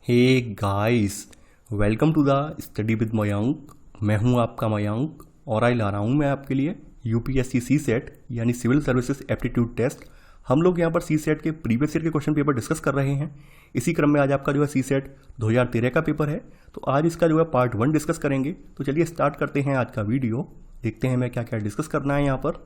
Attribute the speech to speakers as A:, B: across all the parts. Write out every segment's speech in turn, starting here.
A: Hey guys, welcome to the study with Mayank. मैं हूं आपका मयंक और आज ला रहा हूं मैं आपके लिए यूपीएससी सी सेट यानी सिविल सर्विसेज एप्टीट्यूड टेस्ट। हम लोग यहां पर सी सेट के प्रीवियस ईयर के क्वेश्चन पेपर डिस्कस कर रहे हैं। इसी क्रम में आज आपका जो है सी सेट 2013 का पेपर है, तो आज इसका जो है पार्ट 1 डिस्कस करेंगे। तो चलिए स्टार्ट करते हैं आज का वीडियो। देखते हैं मैं क्या क्या डिस्कस करना है यहाँ पर।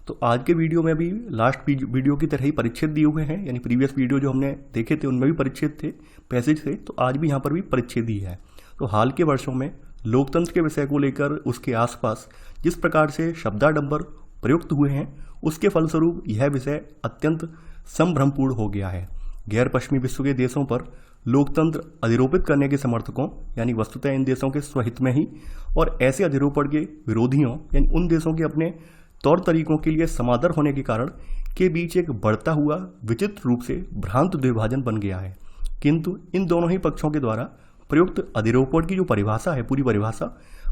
A: तो आज के वीडियो में भी लास्ट वीडियो की तरह ही परिच्छेद दिए हुए हैं, यानी प्रीवियस वीडियो जो हमने देखे थे उनमें भी परिच्छेद थे, पैसेज थे, तो आज भी यहाँ पर भी परिच्छेद ही है। तो हाल के वर्षों में लोकतंत्र के विषय को लेकर उसके आसपास जिस प्रकार से शब्दाडंबर प्रयुक्त हुए हैं, उसके फलस्वरूप यह विषय अत्यंत संभ्रमपूर्ण हो गया है। गैर पश्चिमी विश्व के देशों पर लोकतंत्र अधिरोपित करने के समर्थकों यानी वस्तुतः इन देशों के स्वहित में ही, और ऐसे अधिरोपण के विरोधियों यानी उन देशों के अपने तौर तरीकों के लिए समादर होने के कारण के बीच एक बढ़ता हुआ विचित्र रूप से भ्रांत द्विभाजन बन गया है। किंतु इन दोनों ही पक्षों के द्वारा प्रयुक्त अधिरोपण की जो परिभाषा है, पूरी परिभाषा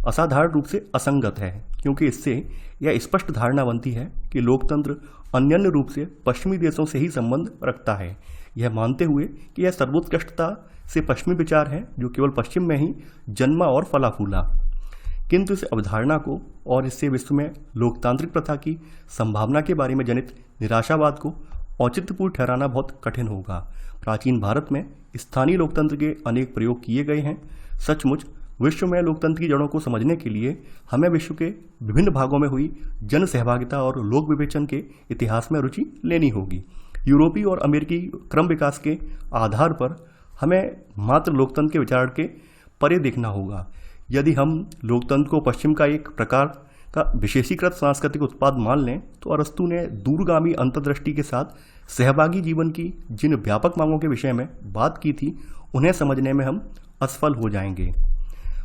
A: असाधारण रूप से असंगत है, क्योंकि इससे यह स्पष्ट धारणा बनती है कि लोकतंत्र अन्य रूप से पश्चिमी देशों से ही संबंध रखता है, यह मानते हुए कि यह सर्वोत्कृष्टता से पश्चिमी विचार है जो केवल पश्चिम में ही जन्मा और फला फूला। किंतु इस अवधारणा को और इससे विश्व में लोकतांत्रिक प्रथा की संभावना के बारे में जनित निराशावाद को औचित्यपूर्ण ठहराना बहुत कठिन होगा। प्राचीन भारत में स्थानीय लोकतंत्र के अनेक प्रयोग किए गए हैं। सचमुच विश्व में लोकतंत्र की जड़ों को समझने के लिए हमें विश्व के विभिन्न भागों में हुई जन सहभागिता और लोक विवेचन के इतिहास में रुचि लेनी होगी। यूरोपीय और अमेरिकी क्रम विकास के आधार पर हमें मात्र लोकतंत्र के विचार के परे देखना होगा। यदि हम लोकतंत्र को पश्चिम का एक प्रकार का विशेषीकृत सांस्कृतिक उत्पाद मान लें, तो अरस्तु ने दूरगामी अंतर्दृष्टि के साथ सहभागी जीवन की जिन व्यापक मांगों के विषय में बात की थी, उन्हें समझने में हम असफल हो जाएंगे।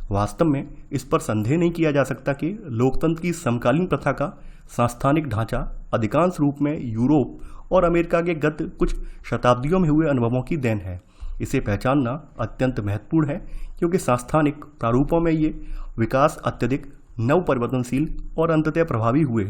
A: वास्तव में इस पर संदेह नहीं किया जा सकता कि लोकतंत्र की समकालीन प्रथा का सांस्थानिक ढांचा अधिकांश रूप में यूरोप और अमेरिका के गत कुछ शताब्दियों में हुए अनुभवों की देन है। इसे पहचानना अत्यंत महत्वपूर्ण है, क्योंकि सांस्थानिक प्रारूपों में ये विकास अत्यधिक नव परिवर्तनशील और अंततः प्रभावी हुए।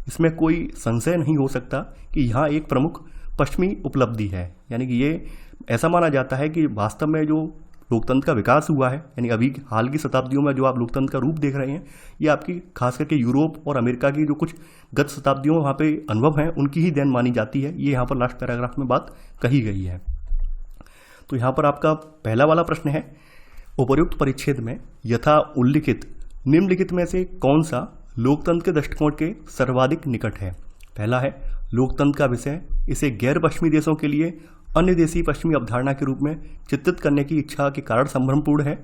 A: इसमें कोई संशय नहीं हो सकता कि यहाँ एक प्रमुख पश्चिमी उपलब्धि है, यानी कि ये ऐसा माना जाता है कि वास्तव में जो लोकतंत्र का विकास हुआ है, यानी अभी हाल की शताब्दियों में जो आप लोकतंत्र का रूप देख रहे हैं, ये आपकी खास करके यूरोप और अमेरिका की जो कुछ गत शताब्दियों में वहाँ पे अनुभव हैं, उनकी ही देन मानी जाती है। ये यहाँ पर लास्ट पैराग्राफ में बात कही गई है। तो यहाँ पर आपका पहला वाला प्रश्न है, उपर्युक्त परिच्छेद में यथा उल्लिखित निम्नलिखित में से कौन सा लोकतंत्र के दृष्टिकोण के सर्वाधिक निकट है। पहला है लोकतंत्र का विषय इसे गैर पश्चिमी देशों के लिए अन्य देशी पश्चिमी अवधारणा के रूप में चित्रित करने की इच्छा के कारण संभ्रमपूर्ण है।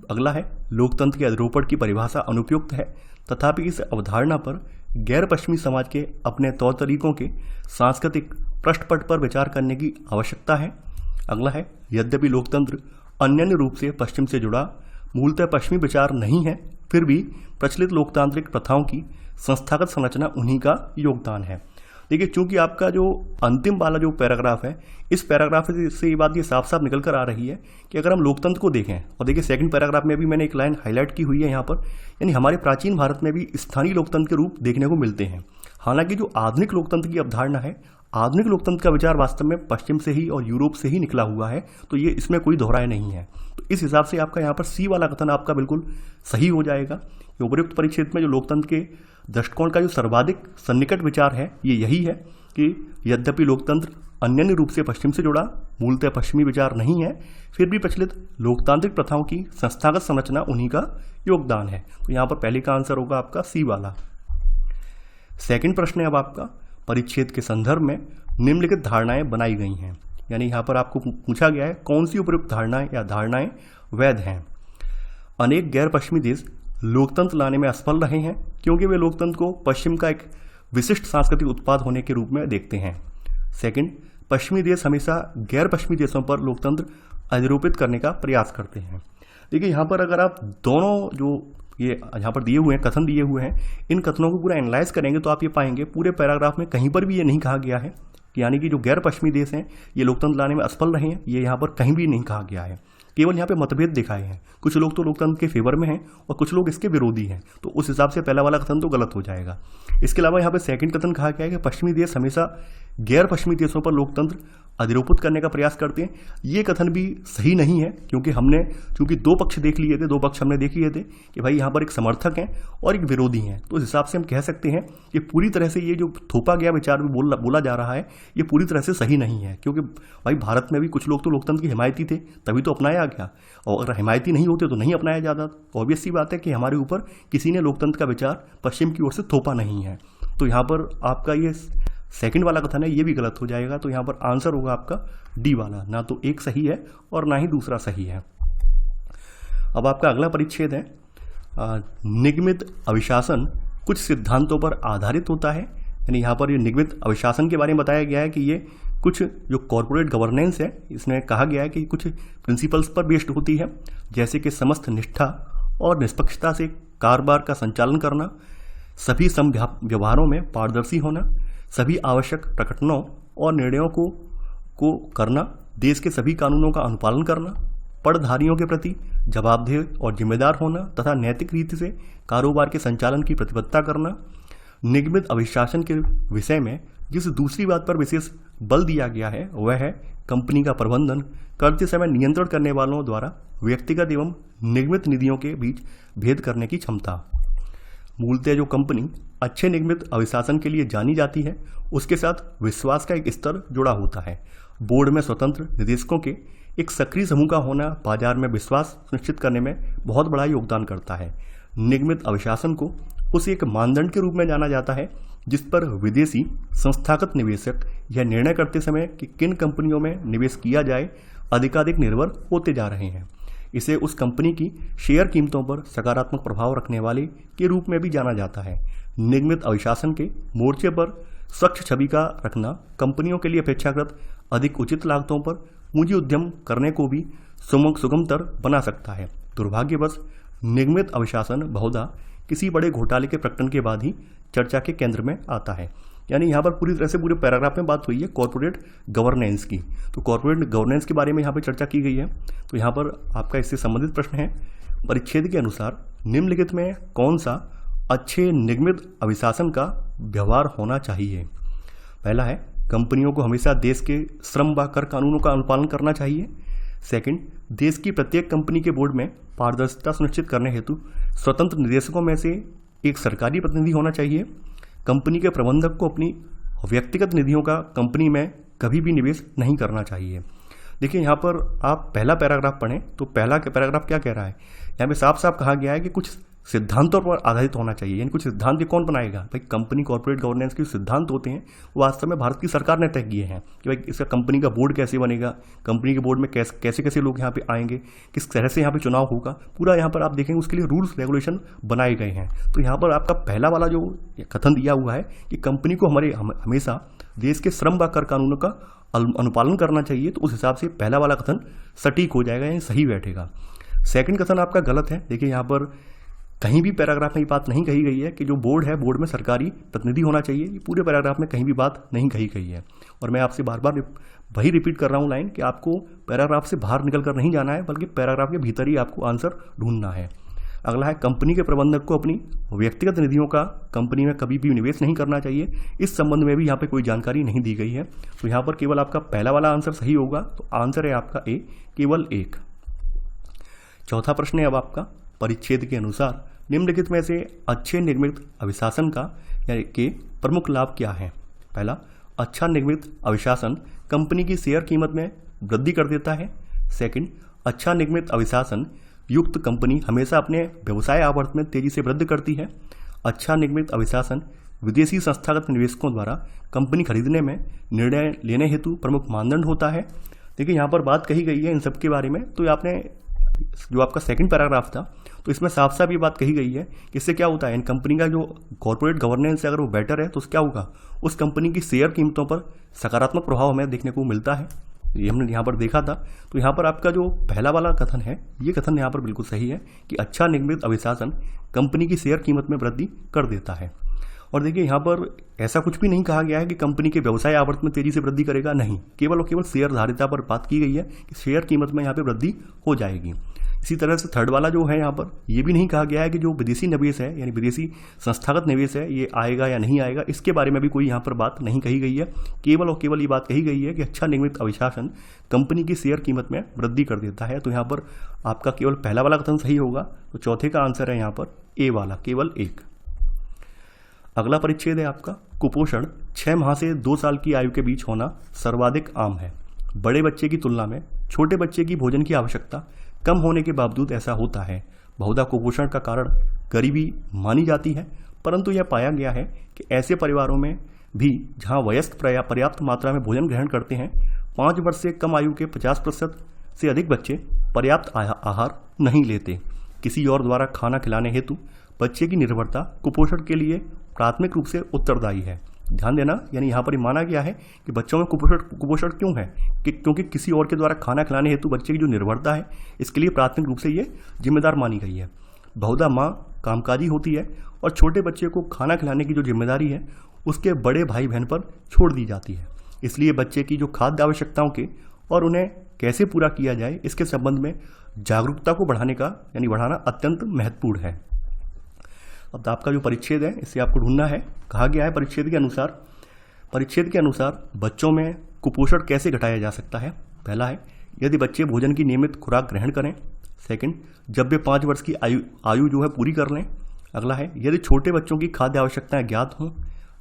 A: अगला है लोकतंत्र के अधिरोपण की परिभाषा अनुपयुक्त है, तथापि इस अवधारणा पर गैर पश्चिमी समाज के अपने तौर तरीकों के सांस्कृतिक पृष्ठपट पर विचार करने की आवश्यकता है। अगला है यद्यपि लोकतंत्र अन्य रूप से पश्चिम से जुड़ा मूलतः पश्चिमी विचार नहीं है, फिर भी प्रचलित लोकतांत्रिक प्रथाओं की संस्थागत संरचना उन्हीं का योगदान है। देखिए, चूंकि आपका जो अंतिम वाला जो पैराग्राफ है, इस पैराग्राफ से ये बात ये साफ साफ निकल कर आ रही है कि अगर हम लोकतंत्र को देखें, और देखिए सेकंड पैराग्राफ में भी मैंने एक लाइन हाईलाइट की हुई है यहाँ पर, यानी हमारे प्राचीन भारत में भी स्थानीय लोकतंत्र के रूप देखने को मिलते हैं। हालांकि जो आधुनिक लोकतंत्र की अवधारणा है, आधुनिक लोकतंत्र का विचार वास्तव में पश्चिम से ही और यूरोप से ही निकला हुआ है, तो ये इसमें कोई दोहराए नहीं है। तो इस हिसाब से आपका यहाँ पर सी वाला कथन आपका बिल्कुल सही हो जाएगा कि उपयुक्त परिच्छेद में जो लोकतंत्र के दृष्टिकोण का जो सर्वाधिक सन्निकट विचार है, ये यही है कि यद्यपि लोकतंत्र अन्य रूप से पश्चिम से जुड़ा मूलतः पश्चिमी विचार नहीं है, फिर भी प्रचलित लोकतांत्रिक प्रथाओं की संस्थागत संरचना उन्हीं का योगदान है। तो यहाँ पर पहले का आंसर होगा आपका सी वाला। सेकंड प्रश्न है अब आपका, परिच्छेद के संदर्भ में निम्नलिखित धारणाएं बनाई गई हैं, यानी यहाँ पर आपको पूछा गया है कौन सी उपयुक्त धारणाएं या धारणाएं वैध हैं। अनेक गैर पश्चिमी देश लोकतंत्र लाने में असफल रहे हैं, क्योंकि वे लोकतंत्र को पश्चिम का एक विशिष्ट सांस्कृतिक उत्पाद होने के रूप में देखते हैं। सेकंड, पश्चिमी देश हमेशा गैर पश्चिमी देशों पर लोकतंत्र अधिरोपित करने का प्रयास करते हैं। देखिए, यहाँ पर अगर आप दोनों जो ये यहाँ पर दिए हुए हैं, कथन दिए हुए हैं, इन कथनों को पूरा एनालाइज करेंगे तो आप ये पाएंगे पूरे पैराग्राफ में कहीं पर भी ये नहीं कहा गया है कि यानी कि जो गैर पश्चिमी देश हैं ये लोकतंत्र लाने में असफल रहे हैं, ये यहाँ पर कहीं भी नहीं कहा गया है। केवल यहाँ पे मतभेद दिखाए हैं, कुछ लोग तो लोकतंत्र के फेवर में हैं और कुछ लोग इसके विरोधी हैं, तो उस हिसाब से पहला वाला कथन तो गलत हो जाएगा। इसके अलावा यहाँ पे सेकंड कथन कहा गया है कि पश्चिमी देश हमेशा गैर पश्चिमी देशों पर लोकतंत्र अधिरोपित करने का प्रयास करते हैं, ये कथन भी सही नहीं है, क्योंकि हमने चूंकि दो पक्ष देख लिए थे, दो पक्ष हमने देख लिए थे कि भाई यहाँ पर एक समर्थक हैं और एक विरोधी हैं, तो इस हिसाब से हम कह सकते हैं कि पूरी तरह से ये जो थोपा गया विचार भी बोला जा रहा है, ये पूरी तरह से सही नहीं है। क्योंकि भाई भारत में भी कुछ लोग तो लोकतंत्र की हिमायती थे, तभी तो अपनाया गया, और अगर हिमायती नहीं होते तो नहीं अपनाया जाता। ऑब्वियस सी बात है कि हमारे ऊपर किसी ने लोकतंत्र का विचार पश्चिम की ओर से थोपा नहीं है। तो यहाँ पर आपका ये सेकंड वाला कथन है, ये भी गलत हो जाएगा। तो यहाँ पर आंसर होगा आपका डी वाला, ना तो एक सही है और ना ही दूसरा सही है। अब आपका अगला परिच्छेद है निगमित अभिशासन कुछ सिद्धांतों पर आधारित होता है। यानी यहाँ पर ये निगमित अभिशासन के बारे में बताया गया है कि ये कुछ जो कॉरपोरेट गवर्नेंस है, इसमें कहा गया है कि कुछ प्रिंसिपल्स पर बेस्ड होती है, जैसे कि समस्त निष्ठा और निष्पक्षता से कारोबार का संचालन करना, सभी व्यवहारों में पारदर्शी होना, सभी आवश्यक प्रकटनों और निर्णयों को करना, देश के सभी कानूनों का अनुपालन करना, पड़धारियों के प्रति जवाबदेह और जिम्मेदार होना तथा नैतिक रीति से कारोबार के संचालन की प्रतिबद्धता करना। निगमित अभिशासन के विषय में जिस दूसरी बात पर विशेष बल दिया गया है वह है कंपनी का प्रबंधन करते समय नियंत्रण करने वालों द्वारा व्यक्तिगत एवं निगमित निधियों के बीच भेद करने की क्षमता। मूलतः जो कंपनी अच्छे निगमित अभिशासन के लिए जानी जाती है, उसके साथ विश्वास का एक स्तर जुड़ा होता है। बोर्ड में स्वतंत्र निदेशकों के एक सक्रिय समूह का होना बाजार में विश्वास सुनिश्चित करने में बहुत बड़ा योगदान करता है। निगमित अभिशासन को उस एक मानदंड के रूप में जाना जाता है जिस पर विदेशी संस्थागत निवेशक यह निर्णय करते समय कि किन कंपनियों में निवेश किया जाए अधिकाधिक निर्भर होते जा रहे हैं। इसे उस कंपनी की शेयर कीमतों पर सकारात्मक प्रभाव रखने वाले के रूप में भी जाना जाता है। निगमित अभिशासन के मोर्चे पर स्वच्छ छवि का रखना कंपनियों के लिए अपेक्षाकृत अधिक उचित लागतों पर पूंजी उद्यम करने को भी सुगमतर बना सकता है। दुर्भाग्यवश निगमित अभिशासन बहुधा किसी बड़े घोटाले के प्रकटन के बाद ही चर्चा के केंद्र में आता है। यानी यहाँ पर पूरी तरह से पूरे पैराग्राफ में बात हुई है कॉर्पोरेट गवर्नेंस की। तो कॉर्पोरेट गवर्नेंस के बारे में यहाँ पर चर्चा की गई है। तो यहाँ पर आपका इससे संबंधित प्रश्न है, परिच्छेद के अनुसार निम्नलिखित में कौन सा अच्छे निगमित अभिशासन का व्यवहार होना चाहिए। पहला है कंपनियों को हमेशा देश के श्रम व कर कानूनों का अनुपालन करना चाहिए। सेकंड, देश की प्रत्येक कंपनी के बोर्ड में पारदर्शिता सुनिश्चित करने हेतु स्वतंत्र निदेशकों में से एक सरकारी प्रतिनिधि होना चाहिए। कंपनी के प्रबंधक को अपनी व्यक्तिगत निधियों का कंपनी में कभी भी निवेश नहीं करना चाहिए। देखिए यहाँ पर आप पहला पैराग्राफ पढ़ें तो पहला पैराग्राफ क्या कह रहा है, यहाँ पे साफ साफ कहा गया है कि कुछ सिद्धांतों पर आधारित होना चाहिए। यानी कुछ सिद्धांत कौन बनाएगा, भाई कंपनी कॉर्पोरेट गवर्नेंस के सिद्धांत होते हैं वो वास्तव में भारत की सरकार ने तय किए हैं कि भाई इसका कंपनी का बोर्ड कैसे बनेगा, कंपनी के बोर्ड में कैसे कैसे लोग यहाँ पे आएंगे, किस तरह से यहाँ पे चुनाव होगा, पूरा यहाँ पर आप देखेंगे उसके लिए रूल्स रेगुलेशन बनाए गए हैं। तो यहाँ पर आपका पहला वाला जो कथन दिया हुआ है कि कंपनी को हमेशा देश के श्रम व कर कानूनों का अनुपालन करना चाहिए, तो उस हिसाब से पहला वाला कथन सटीक हो जाएगा, यानी सही बैठेगा। सेकंड कथन आपका गलत है। देखिए यहाँ पर कहीं भी पैराग्राफ में ये बात नहीं कही गई है कि जो बोर्ड है बोर्ड में सरकारी प्रतिनिधि होना चाहिए। ये पूरे पैराग्राफ में कहीं भी बात नहीं कही गई है। और मैं आपसे बार बार वही रिपीट कर रहा हूँ लाइन कि आपको पैराग्राफ से बाहर निकल कर नहीं जाना है, बल्कि पैराग्राफ के भीतर ही आपको आंसर ढूंढना है। अगला है कंपनी के प्रबंधक को अपनी व्यक्तिगत निधियों का कंपनी में कभी भी निवेश नहीं करना चाहिए। इस संबंध में भी यहाँ पे कोई जानकारी नहीं दी गई है। तो यहाँ पर केवल आपका पहला वाला आंसर सही होगा। तो आंसर है आपका ए, केवल एक। चौथा प्रश्न है अब आपका, परिच्छेद के अनुसार निम्नलिखित में से अच्छे निगमित अभिशासन का यानी के प्रमुख लाभ क्या है। पहला, अच्छा निगमित अभिशासन कंपनी की शेयर कीमत में वृद्धि कर देता है। सेकंड, अच्छा निगमित अभिशासन युक्त कंपनी हमेशा अपने व्यवसाय आवर्त में तेजी से वृद्धि करती है। अच्छा निगमित अभिशासन विदेशी संस्थागत निवेशकों द्वारा कंपनी खरीदने में निर्णय लेने हेतु प्रमुख मानदंड होता है। देखिए यहाँ पर बात कही गई है इन सब के बारे में। तो आपने जो आपका सेकंड पैराग्राफ था तो इसमें साफ साफ ये बात कही गई है कि इससे क्या होता है, इन कंपनी का जो कॉर्पोरेट गवर्नेंस है अगर वो बेटर है तो क्या होगा, उस कंपनी की शेयर कीमतों पर सकारात्मक प्रभाव हमें देखने को मिलता है। ये हमने यहाँ पर देखा था। तो यहाँ पर आपका जो पहला वाला कथन है ये कथन यहाँ पर बिल्कुल सही है कि अच्छा निगमित अभिशासन कंपनी की शेयर कीमत में वृद्धि कर देता है। और देखिए यहाँ पर ऐसा कुछ भी नहीं कहा गया है कि कंपनी के व्यवसाय आवर्त में तेजी से वृद्धि करेगा, नहीं, केवल और केवल शेयर धारिता पर बात की गई है कि शेयर कीमत में यहाँ पे वृद्धि हो जाएगी। इसी तरह से थर्ड वाला जो है यहाँ पर ये भी नहीं कहा गया है कि जो विदेशी निवेश है यानी विदेशी संस्थागत निवेश है ये आएगा या नहीं आएगा, इसके बारे में भी कोई यहाँ पर बात नहीं कही गई है। केवल और केवल ये बात कही गई है कि अच्छा निगमित अभिशासन कंपनी की शेयर कीमत में वृद्धि कर देता है। तो यहाँ पर आपका केवल पहला वाला कथन सही होगा। तो चौथे का आंसर है यहाँ पर ए वाला, केवल एक। अगला परिच्छेद है आपका कुपोषण 6 माह से 2 साल की आयु के बीच होना सर्वाधिक आम है। बड़े बच्चे की तुलना में छोटे बच्चे की भोजन की आवश्यकता कम होने के बावजूद ऐसा होता है। बहुधा कुपोषण का कारण गरीबी मानी जाती है, परंतु यह पाया गया है कि ऐसे परिवारों में भी जहां वयस्क पर्याप्त मात्रा में भोजन ग्रहण करते हैं, 5 वर्ष से कम आयु के 50% से अधिक बच्चे पर्याप्त आहार नहीं लेते। किसी और द्वारा खाना खिलाने हेतु बच्चे की निर्भरता कुपोषण के लिए प्राथमिक रूप से उत्तरदायी है। ध्यान देना, यानी यहाँ पर माना गया है कि बच्चों में कुपोषण क्यों है कि क्योंकि किसी और के द्वारा खाना खिलाने हेतु बच्चे की जो निर्भरता है इसके लिए प्राथमिक रूप से ये जिम्मेदार मानी गई है। बहुधा माँ कामकाजी होती है और छोटे बच्चे को खाना खिलाने की जो जिम्मेदारी है उसके बड़े भाई बहन पर छोड़ दी जाती है। इसलिए बच्चे की जो खाद्य आवश्यकताओं के और उन्हें कैसे पूरा किया जाए इसके संबंध में जागरूकता को बढ़ाना अत्यंत महत्वपूर्ण है। अब आपका जो परिच्छेद है इससे आपको ढूंढना है। कहा गया है परिच्छेद के अनुसार बच्चों में कुपोषण कैसे घटाया जा सकता है। पहला है यदि बच्चे भोजन की नियमित खुराक ग्रहण करें। सेकंड, जब वे 5 वर्ष की आयु जो है पूरी कर लें। अगला है यदि छोटे बच्चों की खाद्य आवश्यकताएं ज्ञात हों।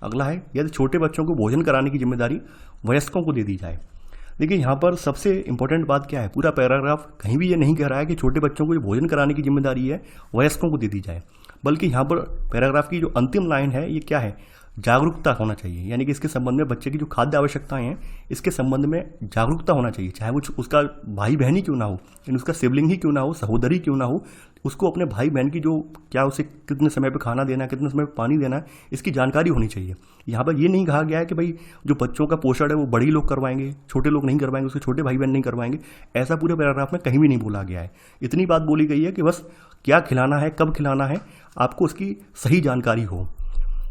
A: अगला है यदि छोटे बच्चों को भोजन कराने की जिम्मेदारी वयस्कों को दे दी जाए। देखिए यहाँ पर सबसे इंपॉर्टेंट बात क्या है, पूरा पैराग्राफ कहीं भी ये नहीं कह रहा है कि छोटे बच्चों को जो भोजन कराने की जिम्मेदारी है वयस्कों को दे दी जाए, बल्कि यहाँ पर पैराग्राफ की जो अंतिम लाइन है ये क्या है, जागरूकता होना चाहिए। यानी कि इसके संबंध में बच्चे की जो खाद्य आवश्यकताएं हैं इसके संबंध में जागरूकता होना चाहिए, चाहे वो उसका भाई बहन ही क्यों ना हो, यानी उसका सिबलिंग ही क्यों ना हो, सहोदरी क्यों ना हो, उसको अपने भाई बहन की जो क्या उसे कितने समय पे खाना देना है, कितने समय पे पानी देना है, इसकी जानकारी होनी चाहिए। यहाँ पर ये नहीं कहा गया है कि भाई जो बच्चों का पोषण है वो बड़े लोग करवाएंगे, छोटे लोग नहीं करवाएंगे, उसके छोटे भाई बहन नहीं करवाएंगे, ऐसा पूरे पैराग्राफ में कहीं भी नहीं बोला गया है। इतनी बात बोली गई है कि बस क्या खिलाना है, कब खिलाना है, आपको उसकी सही जानकारी हो।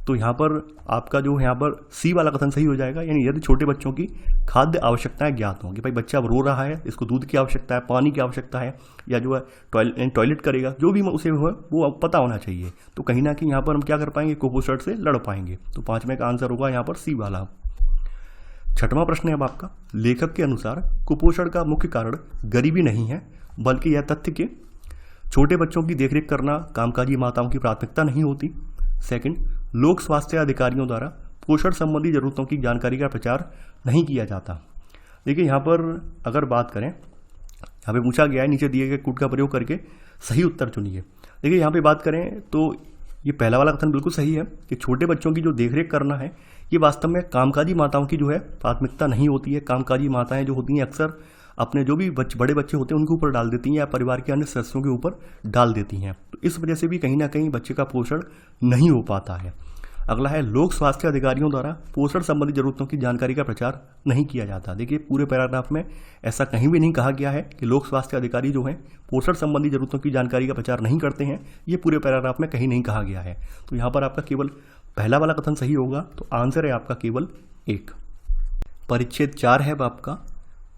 A: तो यहाँ पर आपका जो यहाँ पर सी वाला कथन सही हो जाएगा, यानी यदि छोटे बच्चों की खाद्य आवश्यकताएं ज्ञात हों कि भाई बच्चा अब रो रहा है, इसको दूध की आवश्यकता है, पानी की आवश्यकता है, या जो है टॉयलेट करेगा, जो भी उसे हो वो पता होना चाहिए। तो कहीं ना कहीं यहाँ पर हम क्या कर पाएंगे, कुपोषण से लड़ पाएंगे। तो 5वें का आंसर होगा यहाँ पर सी वाला। 6वां प्रश्न है अब आपका, लेखक के अनुसार कुपोषण का मुख्य कारण गरीबी नहीं है, बल्कि यह तथ्य कि छोटे बच्चों की देखरेख करना कामकाजी माताओं की प्राथमिकता नहीं होती। सेकंड, लोक स्वास्थ्य अधिकारियों द्वारा पोषण संबंधी जरूरतों की जानकारी का प्रचार नहीं किया जाता। देखिए यहाँ पर अगर बात करें, यहाँ पे पूछा गया है नीचे दिए गए कूट का प्रयोग करके सही उत्तर चुनिए। देखिए यहाँ पे बात करें तो ये पहला वाला कथन बिल्कुल सही है कि छोटे बच्चों की जो देखरेख करना है ये वास्तव में कामकाजी माताओं की जो है प्राथमिकता नहीं होती है। कामकाजी माताएं जो होती हैं अक्सर अपने जो भी बड़े बच्चे होते हैं उनके ऊपर डाल देती हैं या परिवार के अन्य सदस्यों के ऊपर डाल देती हैं। तो इस वजह से भी कहीं ना कहीं बच्चे का पोषण नहीं हो पाता है। अगला है, लोक स्वास्थ्य अधिकारियों द्वारा पोषण संबंधी जरूरतों की जानकारी का प्रचार नहीं किया जाता। देखिए पूरे पैराग्राफ में ऐसा कहीं भी नहीं कहा गया है कि लोक स्वास्थ्य अधिकारी जो हैं पोषण संबंधी जरूरतों की जानकारी का प्रचार नहीं करते हैं, ये पूरे पैराग्राफ में कहीं नहीं कहा गया है। तो यहाँ पर आपका केवल पहला वाला कथन सही होगा। तो आंसर है आपका केवल 1। परिच्छेद 4 है आपका,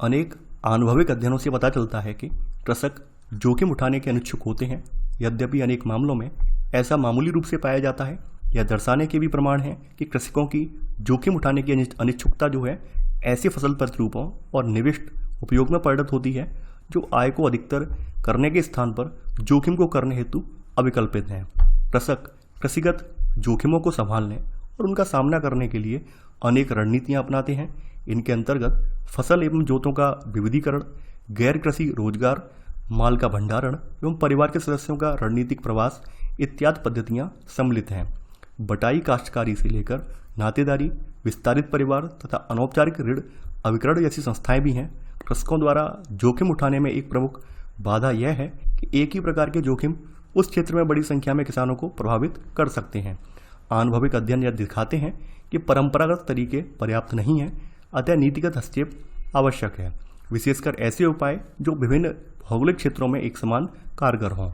A: अनेक आनुभविक अध्ययनों से पता चलता है कि कृषक जोखिम उठाने के अनिच्छुक होते हैं। यद्यपि अनेक मामलों में ऐसा मामूली रूप से पाया जाता है। यह दर्शाने के भी प्रमाण हैं कि कृषकों की जोखिम उठाने की अनिच्छुकता जो है ऐसे फसल प्रतिरूपों और निविष्ट उपयोग में परिणत होती है जो आय को अधिकतर करने के स्थान पर जोखिम को करने हेतु अविकल्पित हैं। कृषक कृषिगत जोखिमों को संभालने और उनका सामना करने के लिए अनेक रणनीतियां अपनाते हैं। इनके अंतर्गत फसल एवं जोतों का विविधीकरण, गैर कृषि रोजगार, माल का भंडारण एवं परिवार के सदस्यों का रणनीतिक प्रवास इत्यादि पद्धतियां सम्मिलित हैं। बटाई काश्तकारी से लेकर नातेदारी, विस्तारित परिवार तथा अनौपचारिक ऋण अभिकरण जैसी संस्थाएं भी हैं। कृषकों द्वारा जोखिम उठाने में एक प्रमुख बाधा यह है कि एक ही प्रकार के जोखिम उस क्षेत्र में बड़ी संख्या में किसानों को प्रभावित कर सकते हैं। आनुभविक अध्ययन यह दिखाते हैं कि परंपरागत तरीके पर्याप्त नहीं हैं, अतः नीतिगत हस्तक्षेप आवश्यक है, विशेषकर ऐसे उपाय जो विभिन्न भौगोलिक क्षेत्रों में एक समान कारगर हों।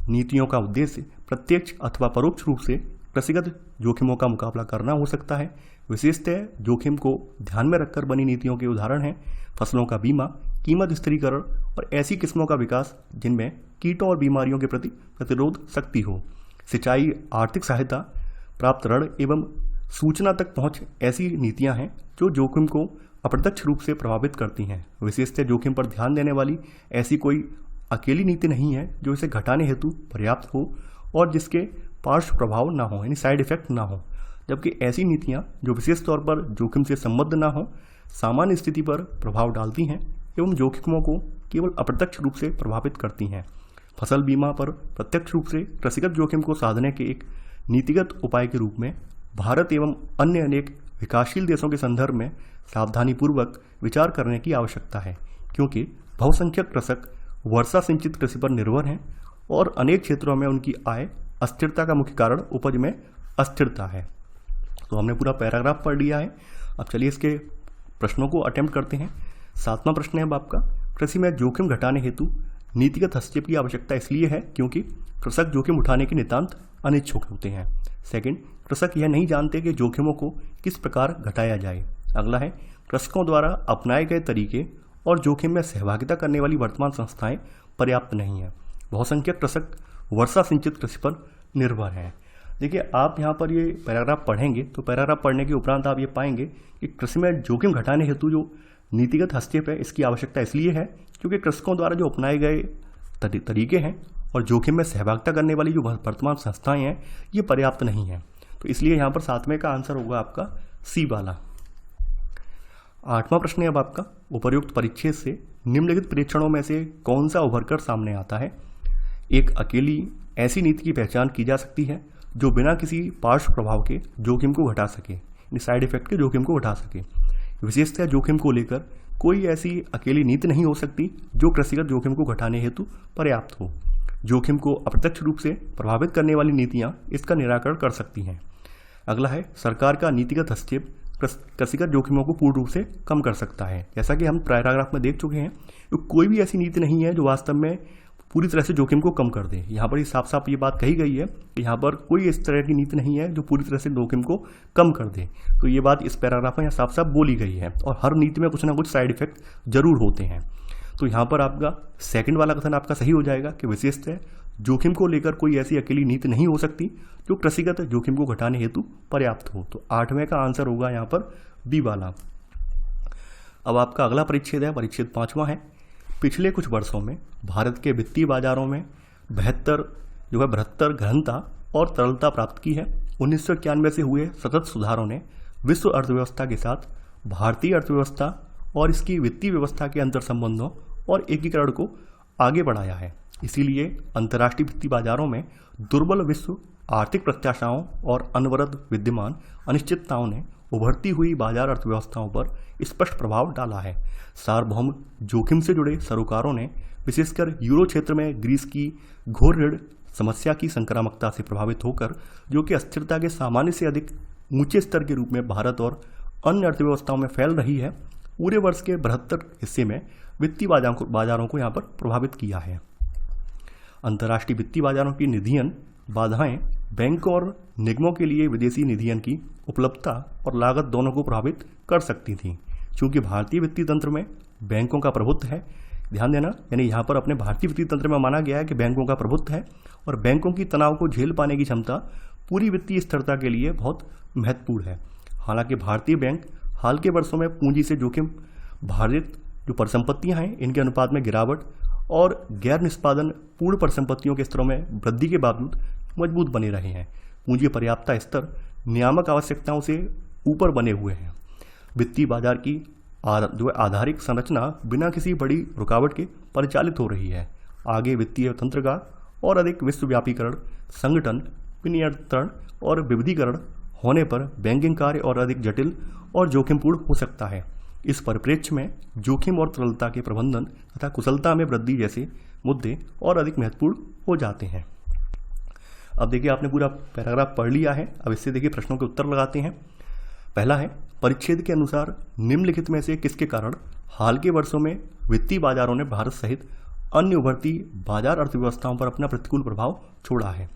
A: नीतियों का उद्देश्य प्रत्यक्ष अथवा परोक्ष रूप से कृषिगत जोखिमों का मुकाबला करना हो सकता है। विशेषतः जोखिम को ध्यान में रखकर बनी नीतियों के उदाहरण हैं फसलों का बीमा, कीमत स्थिरीकरण और ऐसी किस्मों का विकास जिनमें कीटों और बीमारियों के प्रति प्रतिरोध शक्ति हो, सिंचाई, आर्थिक सहायता, प्राप्त ऋण एवं सूचना तक पहुंच ऐसी नीतियां हैं जो जोखिम को अप्रत्यक्ष रूप से प्रभावित करती हैं। विशेषतः जोखिम पर ध्यान देने वाली ऐसी कोई अकेली नीति नहीं है जो इसे घटाने हेतु पर्याप्त हो और जिसके पार्श्व प्रभाव ना हो, यानी साइड इफेक्ट ना हो। जबकि ऐसी नीतियां जो विशेष तौर पर जोखिम से संबद्ध ना हो, सामान्य स्थिति पर प्रभाव डालती हैं एवं जोखिमों को केवल अप्रत्यक्ष रूप से प्रभावित करती हैं। फसल बीमा पर प्रत्यक्ष रूप से कृषिगत जोखिम को साधने के एक नीतिगत उपाय के रूप में भारत एवं अन्य अनेक विकासशील देशों के संदर्भ में सावधानीपूर्वक विचार करने की आवश्यकता है, क्योंकि बहुसंख्यक कृषक वर्षा सिंचित कृषि पर निर्भर हैं और अनेक क्षेत्रों में उनकी आय अस्थिरता का मुख्य कारण उपज में अस्थिरता है। तो हमने पूरा पैराग्राफ पढ़ लिया है। अब चलिए इसके प्रश्नों को अटेम्प्ट करते हैं। 7वां प्रश्न है अब आपका, कृषि में जोखिम घटाने हेतु नीतिगत हस्तक्षेप की आवश्यकता इसलिए है क्योंकि कृषक जोखिम उठाने के नितांत अनिच्छुक होते हैं। सेकंड, कृषक यह नहीं जानते कि जोखिमों को किस प्रकार घटाया जाए। अगला है, कृषकों द्वारा अपनाए गए तरीके और जोखिम में सहभागिता करने वाली वर्तमान संस्थाएं पर्याप्त नहीं है। बहुसंख्यक कृषक वर्षा सिंचित कृषि पर निर्भर हैं। देखिए, आप यहाँ पर ये पैराग्राफ पढ़ेंगे तो पैराग्राफ पढ़ने के उपरांत आप ये पाएंगे कि कृषि में जोखिम घटाने हेतु जो नीतिगत हस्तक्षेप है इसकी आवश्यकता इसलिए है क्योंकि कृषकों द्वारा जो अपनाए गए तरीके हैं और जोखिम में सहभागिता करने वाली जो वर्तमान संस्थाएं हैं ये पर्याप्त नहीं है। तो इसलिए यहाँ पर 7वें का आंसर होगा आपका सी वाला। 8वां प्रश्न है अब आपका, उपर्युक्त परिच्छेद से निम्नलिखित प्रेक्षणों में से कौन सा उभरकर सामने आता है। एक अकेली ऐसी नीति की पहचान की जा सकती है जो बिना किसी पार्श्व प्रभाव के जोखिम को घटा सके, यानी साइड इफेक्ट के जोखिम को घटा सके। विशेषतः जोखिम को लेकर कोई ऐसी अकेली नीति नहीं हो सकती जो कृषिगत जोखिम को घटाने हेतु पर्याप्त हो। जोखिम को अप्रत्यक्ष रूप से प्रभावित करने वाली नीतियां इसका निराकरण कर सकती हैं। अगला है, सरकार का नीतिगत हस्तक्षेप कृषिगत जोखिमों को पूर्ण रूप से कम कर सकता है। जैसा कि हम पैराग्राफ में देख चुके हैं, तो कोई भी ऐसी नीति नहीं है जो वास्तव में पूरी तरह से जोखिम को कम कर दे। यहाँ पर साफ साफ ये बात कही गई है कि यहाँ पर कोई इस तरह की नीति नहीं है जो पूरी तरह से जोखिम को कम कर दे। तो ये बात इस पैराग्राफ में यहाँ साफ साफ बोली गई है और हर नीति में कुछ ना कुछ साइड इफेक्ट जरूर होते हैं। तो यहाँ पर आपका सेकंड वाला कथन आपका सही हो जाएगा कि विशेषतः जोखिम को लेकर कोई ऐसी अकेली नीति नहीं हो सकती जो कृषिगत जोखिम को घटाने हेतु पर्याप्त हो। तो 8वें का आंसर होगा यहाँ पर बी वाला। अब आपका अगला परिच्छेद है, परिच्छेद 5वां है। पिछले कुछ वर्षों में भारत के वित्तीय बाजारों में बृहत्तर घनता और तरलता प्राप्त की है। 1991 से हुए सतत सुधारों ने विश्व अर्थव्यवस्था के साथ भारतीय अर्थव्यवस्था और इसकी वित्तीय व्यवस्था के अंतर संबंधों और एकीकरण को आगे बढ़ाया है। इसीलिए अंतर्राष्ट्रीय वित्तीय बाजारों में दुर्बल विश्व आर्थिक प्रत्याशाओं और अनवरत विद्यमान अनिश्चितताओं ने उभरती हुई बाजार अर्थव्यवस्थाओं पर स्पष्ट प्रभाव डाला है। सार्वभौम जोखिम से जुड़े सरोकारों ने विशेषकर यूरो क्षेत्र में ग्रीस की घोर ऋण समस्या की संक्रामकता से प्रभावित होकर, जो कि अस्थिरता के सामान्य से अधिक ऊंचे स्तर के रूप में भारत और अन्य अर्थव्यवस्थाओं में फैल रही है, पूरे वर्ष के 72 हिस्से में वित्तीय बाजारों को यहाँ पर प्रभावित किया है। अंतर्राष्ट्रीय वित्तीय बाजारों की निधियन बाधाएं बैंक और निगमों के लिए विदेशी निधियन की उपलब्धता और लागत दोनों को प्रभावित कर सकती थी। चूंकि भारतीय वित्तीय तंत्र में बैंकों का प्रभुत्व है, ध्यान देना, यानी यहाँ पर अपने भारतीय वित्तीय तंत्र में माना गया है कि बैंकों का प्रभुत्व है और बैंकों की तनाव को झेल पाने की क्षमता पूरी वित्तीय स्थिरता के लिए बहुत महत्वपूर्ण है। हालांकि भारतीय बैंक हाल के वर्षों में पूंजी से जोखिम भारित जो परिसंपत्तियां हैं इनके अनुपात में गिरावट और गैर निष्पादन पूर्ण परिसंपत्तियों के स्तरों में वृद्धि के बावजूद मजबूत बने रहे हैं। पूंजी पर्याप्तता स्तर नियामक आवश्यकताओं से ऊपर बने हुए हैं। वित्तीय बाजार की जो आधारिक संरचना बिना किसी बड़ी रुकावट के परिचालित हो रही है। आगे वित्तीय तंत्र का और अधिक विश्वव्यापीकरण, संगठन, विनियंत्रण और विविधीकरण होने पर बैंकिंग कार्य और अधिक जटिल और जोखिमपूर्ण हो सकता है। इस परिप्रेक्ष्य में जोखिम और तरलता के प्रबंधन तथा कुशलता में वृद्धि जैसे मुद्दे और अधिक महत्वपूर्ण हो जाते हैं। अब देखिए, आपने पूरा पैराग्राफ पढ़ लिया है। अब इससे देखिए प्रश्नों के उत्तर लगाते हैं। पहला है, परिच्छेद के अनुसार निम्नलिखित में से किसके कारण हाल के वर्षों में वित्तीय बाजारों ने भारत सहित अन्य उभरती बाजार अर्थव्यवस्थाओं पर अपना प्रतिकूल प्रभाव छोड़ा है।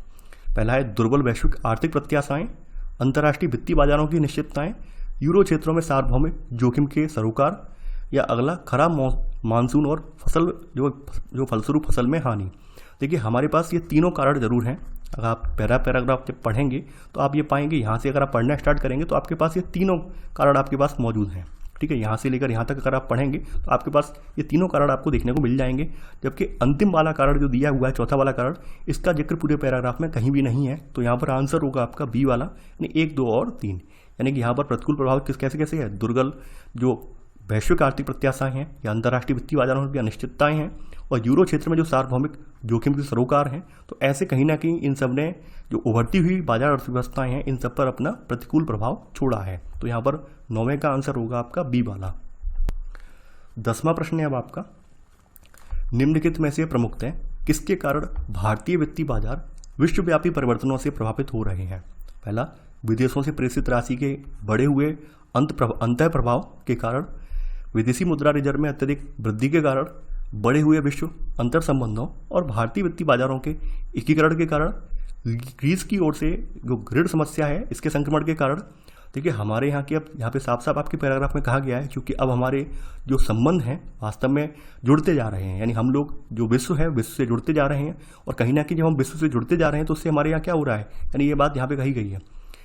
A: पहला है, दुर्बल वैश्विक आर्थिक प्रत्याशाएं, अंतर्राष्ट्रीय वित्तीय बाजारों की निश्चितताएं, यूरो क्षेत्रों में सार्वभौमिक जोखिम के सरोकार, या अगला खराब मानसून और फसल जो फलस्वरूप फसल में हानि। देखिए हमारे पास ये तीनों कारण जरूर हैं। अगर आप पैराग्राफ जब पढ़ेंगे तो आप ये पाएंगे, यहाँ से अगर आप पढ़ना स्टार्ट करेंगे तो आपके पास ये तीनों कारण आपके पास मौजूद हैं। ठीक है, यहाँ से लेकर यहाँ तक अगर आप पढ़ेंगे तो आपके पास ये तीनों कारण आपको देखने को मिल जाएंगे। जबकि अंतिम वाला कारण जो दिया हुआ है, चौथा वाला कारण, इसका जिक्र पूरे पैराग्राफ में कहीं भी नहीं है। तो यहाँ पर आंसर होगा आपका बी वाला, यानी 1, 2 और 3। यानी कि यहाँ पर प्रतिकूल प्रभाव कैसे कैसे है, दुर्बल जो वैश्विक आर्थिक प्रत्याशाएं हैं या अंतर्राष्ट्रीय वित्तीय बाजारों में अनिश्चितताएं हैं और यूरो क्षेत्र में जो सार्वभौमिक जोखिम के सरोकार हैं, तो ऐसे कहीं ना कहीं इन सब ने जो उभरती हुई बाजार अर्थव्यवस्थाएं हैं इन सब पर अपना प्रतिकूल प्रभाव छोड़ा है। तो यहाँ पर 9वें का आंसर होगा आपका बी वाला। 10वां प्रश्न है अब आपका, निम्नलिखित में से प्रमुखतः किसके कारण भारतीय वित्तीय बाजार विश्वव्यापी परिवर्तनों से प्रभावित हो रहे हैं। पहला, विदेशों से प्रेषित राशि के बढ़े हुए अंतः प्रभाव के कारण, विदेशी मुद्रा रिजर्व में अत्यधिक वृद्धि के कारण, बढ़े हुए विश्व अंतर संबंधों और भारतीय वित्तीय बाजारों के एकीकरण के कारण, ग्रीस की ओर से जो ग्रिड समस्या है इसके संक्रमण के कारण। देखिए हमारे यहाँ के अब यहाँ पे साफ साफ आपके पैराग्राफ में कहा गया है, क्योंकि अब हमारे जो संबंध हैं वास्तव में जुड़ते जा रहे हैं, यानी हम लोग जो विश्व है विश्व से जुड़ते जा रहे हैं। और कहीं ना कहीं जब हम विश्व से जुड़ते जा रहे हैं तो उससे हमारे यहाँ क्या हो रहा है, यानी ये बात यहाँ पे कही गई है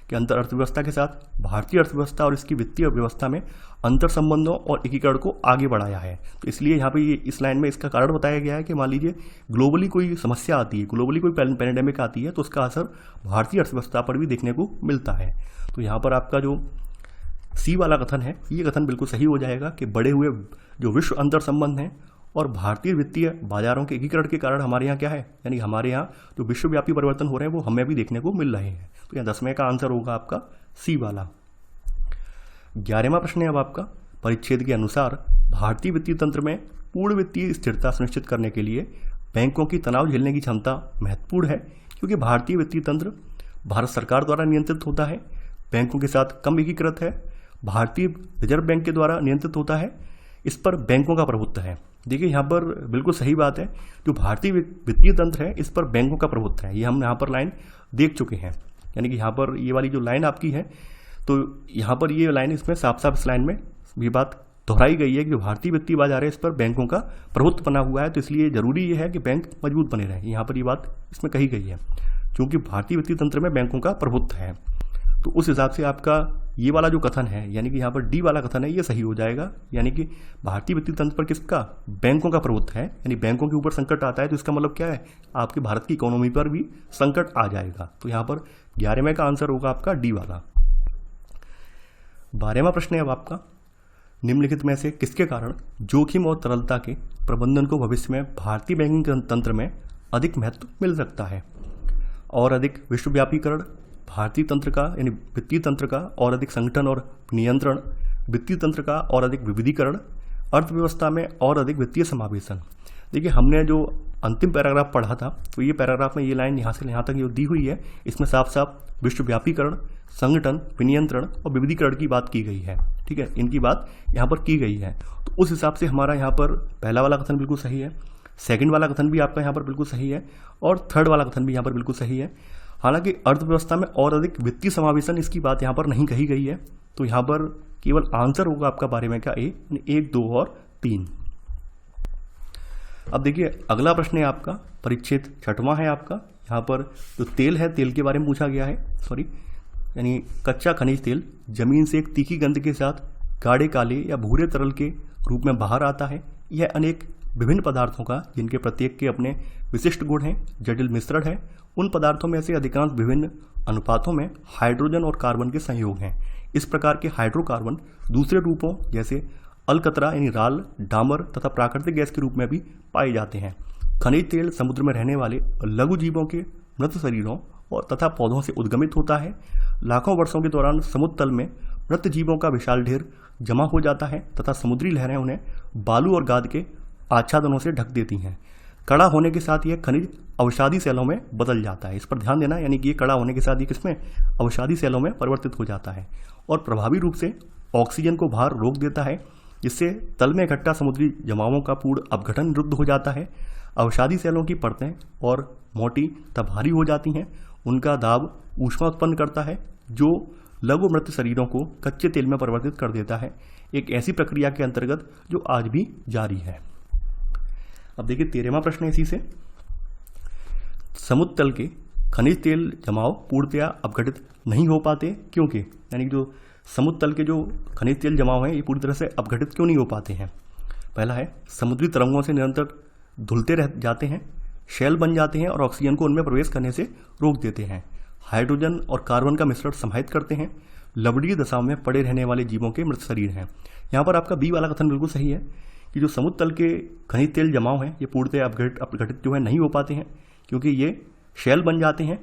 A: कि अंतर अर्थव्यवस्था के साथ भारतीय अर्थव्यवस्था और इसकी वित्तीय व्यवस्था में अंतर संबंधों और एकीकरण को आगे बढ़ाया है। तो इसलिए यहाँ पे ये इस लाइन में इसका कारण बताया गया है कि मान लीजिए ग्लोबली कोई समस्या आती है, ग्लोबली कोई पैंडेमिक आती है, तो उसका असर भारतीय अर्थव्यवस्था पर भी देखने को मिलता है। तो यहाँ पर आपका जो सी वाला कथन है ये कथन बिल्कुल सही हो जाएगा कि बढ़े हुए जो विश्व अंतर संबंध हैं और भारतीय वित्तीय बाजारों के एकीकरण के कारण हमारे यहाँ क्या है, यानी हमारे यहाँ जो विश्वव्यापी परिवर्तन हो रहे हैं वो हमें भी देखने को मिल रहे हैं। तो यहाँ 10वें का आंसर होगा आपका सी वाला। 11वां प्रश्न है अब आपका, परिच्छेद के अनुसार भारतीय वित्तीय तंत्र में पूर्ण वित्तीय स्थिरता सुनिश्चित करने के लिए बैंकों की तनाव झेलने की क्षमता महत्वपूर्ण है, क्योंकि भारतीय वित्तीय तंत्र भारत सरकार द्वारा नियंत्रित होता है, बैंकों के साथ कम एकीकृत है, भारतीय रिजर्व बैंक के द्वारा नियंत्रित होता है, इस पर बैंकों का प्रभुत्व है। देखिए यहाँ पर बिल्कुल सही बात है, जो भारतीय वित्तीय तंत्र है इस पर बैंकों का प्रभुत्व है, ये हम यहाँ पर लाइन देख चुके हैं। यानी कि यहाँ पर ये वाली जो लाइन आपकी है, तो यहाँ पर ये लाइन इसमें साफ साफ इस लाइन में ये बात दोहराई गई है कि जो भारतीय वित्तीय बाजार है इस पर बैंकों का प्रभुत्व बना हुआ है। तो इसलिए जरूरी ये है कि बैंक मजबूत बने रहें, यहाँ पर ये बात इसमें कही गई है, क्योंकि भारतीय वित्तीय तंत्र में बैंकों का प्रभुत्व है। तो उस हिसाब से आपका ये वाला जो कथन है, यानी कि यहाँ पर डी वाला कथन है, ये सही हो जाएगा। यानी कि भारतीय वित्तीय तंत्र पर किसका, बैंकों का प्रभुत्व है, यानी बैंकों के ऊपर संकट आता है तो इसका मतलब क्या है, आपके भारत की इकोनॉमी पर भी संकट आ जाएगा। तो यहाँ पर 11वें का आंसर होगा आपका डी वाला। 12वां प्रश्न है अब आपका, निम्नलिखित में से किसके कारण जोखिम और तरलता के प्रबंधन को भविष्य में भारतीय बैंकिंग तंत्र में अधिक महत्व मिल सकता है। और अधिक विश्वव्यापीकरण, भारतीय तंत्र का यानी वित्तीय तंत्र का और अधिक संगठन और नियंत्रण, वित्तीय तंत्र का और अधिक विविधीकरण, अर्थव्यवस्था में और अधिक वित्तीय समावेशन। देखिए हमने जो अंतिम पैराग्राफ पढ़ा था तो ये पैराग्राफ में ये लाइन यहाँ से यहाँ तक जो दी हुई है इसमें साफ साफ विश्वव्यापीकरण, संगठन, विनियंत्रण और विविधीकरण की बात की गई है। ठीक है, इनकी बात यहाँ पर की गई है। तो उस हिसाब से हमारा यहाँ पर पहला वाला कथन बिल्कुल सही है, सेकंड वाला कथन भी आपका यहाँ पर बिल्कुल सही है और थर्ड वाला कथन भी यहाँ पर बिल्कुल सही है। हालांकि अर्थव्यवस्था में और अधिक वित्तीय समावेशन इसकी बात यहाँ पर नहीं कही गई है। तो यहाँ पर केवल आंसर होगा आपका 12वें का ए, 1, 2 और 3। अब देखिए अगला प्रश्न है आपका, परिच्छेद 6वां है आपका। यहाँ पर जो तेल है, तेल के बारे में पूछा गया है, यानी कच्चा खनिज तेल जमीन से एक तीखी गंध के साथ गाढ़े काले या भूरे तरल के रूप में बाहर आता है। यह अनेक विभिन्न पदार्थों का, जिनके प्रत्येक के अपने विशिष्ट गुण हैं, जटिल मिश्रण है। उन पदार्थों में से अधिकांश विभिन्न अनुपातों में हाइड्रोजन और कार्बन के संयोग हैं। इस प्रकार के हाइड्रोकार्बन दूसरे रूपों जैसे अलकतरा यानी राल, डामर तथा प्राकृतिक गैस के रूप में भी पाए जाते हैं। खनिज तेल समुद्र में रहने वाले लघु जीवों के मृत शरीरों और तथा पौधों से उद्गमित होता है। लाखों वर्षों के दौरान समुद्र तल में मृत जीवों का विशाल ढेर जमा हो जाता है तथा समुद्री लहरें उन्हें बालू और गाद के आच्छादनों से ढक देती हैं। कड़ा होने के साथ यह खनिज अवसादी सेलों में बदल जाता है। इस पर ध्यान देना, यानी कि ये कड़ा होने के साथ ये किसमें, अवसादी सेलों में परिवर्तित हो जाता है और प्रभावी रूप से ऑक्सीजन को बाहर रोक देता है, जिससे तल में इकट्ठा समुद्री जमावों का पूर्ण अपघटन रुद्ध हो जाता है। अवसादी सेलों की परतें और मोटी तथा भारी हो जाती हैं। उनका दाब ऊष्मा उत्पन्न करता है जो लघु मृत शरीरों को कच्चे तेल में परिवर्तित कर देता है। एक ऐसी प्रक्रिया के अंतर्गत जो आज भी जारी है। अब देखिए 13वां प्रश्न है इसी से, समुद्र तल के खनिज तेल जमाव पूर्णतया अपघटित नहीं हो पाते क्योंकि, यानी कि जो समुद्र तल के जो खनिज तेल जमाव हैं ये पूरी तरह से अपघटित क्यों नहीं हो पाते हैं। पहला है, समुद्री तरंगों से निरंतर धुलते रह जाते हैं, शैल बन जाते हैं और ऑक्सीजन को उनमें प्रवेश करने से रोक देते हैं, हाइड्रोजन और कार्बन का मिश्रण समाहित करते हैं, लवणीय दशा में पड़े रहने वाले जीवों के मृत शरीर हैं। यहाँ पर आपका बी वाला कथन बिल्कुल सही है कि जो समुद्र तल के खनिज तेल जमाव हैं ये पूर्णतः अपघटित जो है नहीं हो पाते हैं क्योंकि ये शैल बन जाते हैं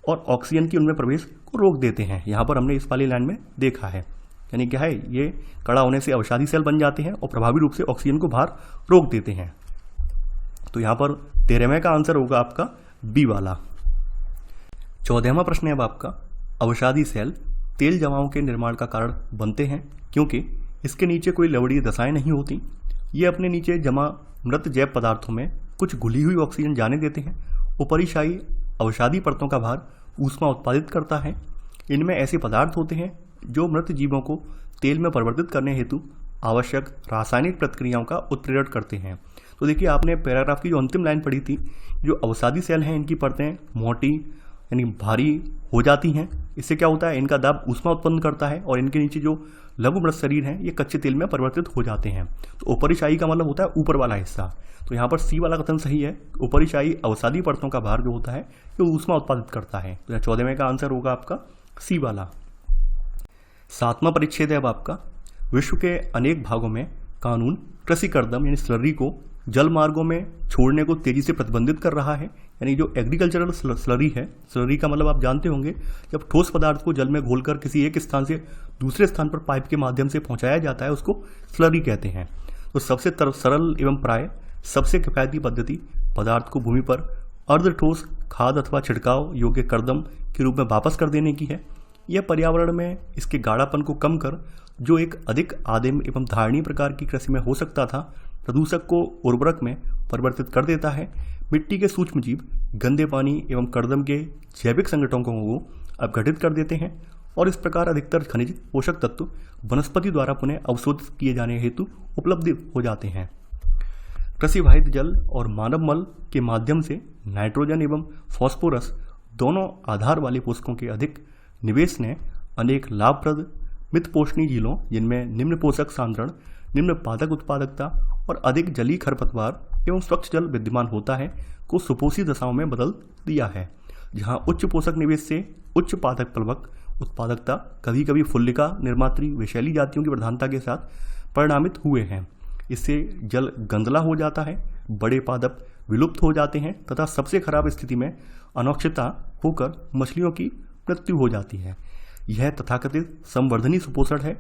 A: और ऑक्सीजन की उनमें प्रवेश को रोक देते हैं। यहाँ पर हमने इस वाली लाइन में देखा है, यानी क्या है, ये कड़ा होने से अवसादी सेल बन जाते हैं और प्रभावी रूप से ऑक्सीजन को बाहर रोक देते हैं। तो यहाँ पर 13वें का आंसर होगा आपका बी वाला। 14वां प्रश्न है अब आपका, अवसादी सेल तेल जमाव के निर्माण का कारण बनते हैं क्योंकि इसके नीचे कोई लवणीय दशाएं नहीं होती। ये अपने नीचे जमा मृत जैव पदार्थों में कुछ घुली हुई ऑक्सीजन जाने देते हैं। ऊपरीशायी अवसादी परतों का भार ऊष्मा उत्पादित करता है। इनमें ऐसे पदार्थ होते हैं जो मृत जीवों को तेल में परिवर्तित करने हेतु आवश्यक रासायनिक प्रक्रियाओं का उत्प्रेरण करते हैं। तो देखिए आपने पैराग्राफ की जो अंतिम लाइन पढ़ी थी, जो अवसादी सेल हैं इनकी परतें मोटी यानी भारी हो जाती हैं। इससे क्या होता है, इनका दाब ऊष्मा उत्पन्न करता है और इनके नीचे जो लघु मृत शरीर हैं ये कच्चे तेल में परिवर्तित हो जाते हैं। तो ऊपरीशायी का मतलब होता है ऊपर वाला हिस्सा। तो यहाँ पर सी वाला कथन सही है, ऊपरीशायी अवसादी परतों का भार जो होता है ये ऊष्मा उत्पादित करता है। तो 14वें का आंसर होगा आपका सी वाला। 7वां परिच्छेद है अब आपका, विश्व के अनेक भागों में कानून कृषि कर्दम यानी स्लरी को जल मार्गों में छोड़ने को तेजी से प्रतिबंधित कर रहा है। यानी जो एग्रीकल्चरल स्लरी है, स्लरी का मतलब आप जानते होंगे, जब ठोस पदार्थ को जल में घोलकर किसी एक स्थान से दूसरे स्थान पर पाइप के माध्यम से पहुंचाया जाता है उसको स्लरी कहते हैं। तो सबसे सरल एवं प्राय सबसे किफायती पद्धति पदार्थ को भूमि पर अर्ध ठोस खाद अथवा छिड़काव योग्य कर्दम के रूप में वापस कर देने की है। यह पर्यावरण में इसके गाढ़ापन को कम कर जो एक अधिक आदिम एवं धारणीय प्रकार की कृषि में हो सकता था, प्रदूषक को उर्वरक में परिवर्तित कर देता है। मिट्टी के सूक्ष्म जीव गंदे पानी एवं कर्दम के जैविक संगठनों को अपघटित कर देते हैं और इस प्रकार अधिकतर खनिज पोषक तत्व वनस्पति द्वारा पुनः अवशोधित किए जाने हेतु उपलब्ध हो जाते हैं। कृषि वाहित जल और मानव मल के माध्यम से नाइट्रोजन एवं फास्फोरस दोनों आधार वाले पोषकों के अधिक निवेश ने अनेक लाभप्रद मितपोषणी झीलों जिनमें निम्न पोषक सांद्रण, निम्न पादक उत्पादकता और अधिक जलीय खरपतवार एवं स्वच्छ जल विद्यमान होता है को सुपोषी दशाओं में बदल दिया है, जहां उच्च पोषक निवेश से उच्च पादक प्लवक उत्पादकता कभी कभी फुल्लिका निर्मात्री विषैली जातियों की प्रधानता के साथ परिणामित हुए हैं। इससे जल गंदला हो जाता है, बड़े पादप विलुप्त हो जाते हैं तथा सबसे खराब स्थिति में अनौक्षता होकर मछलियों की मृत्यु हो जाती है। यह तथाकथित संवर्धनी सुपोषण है।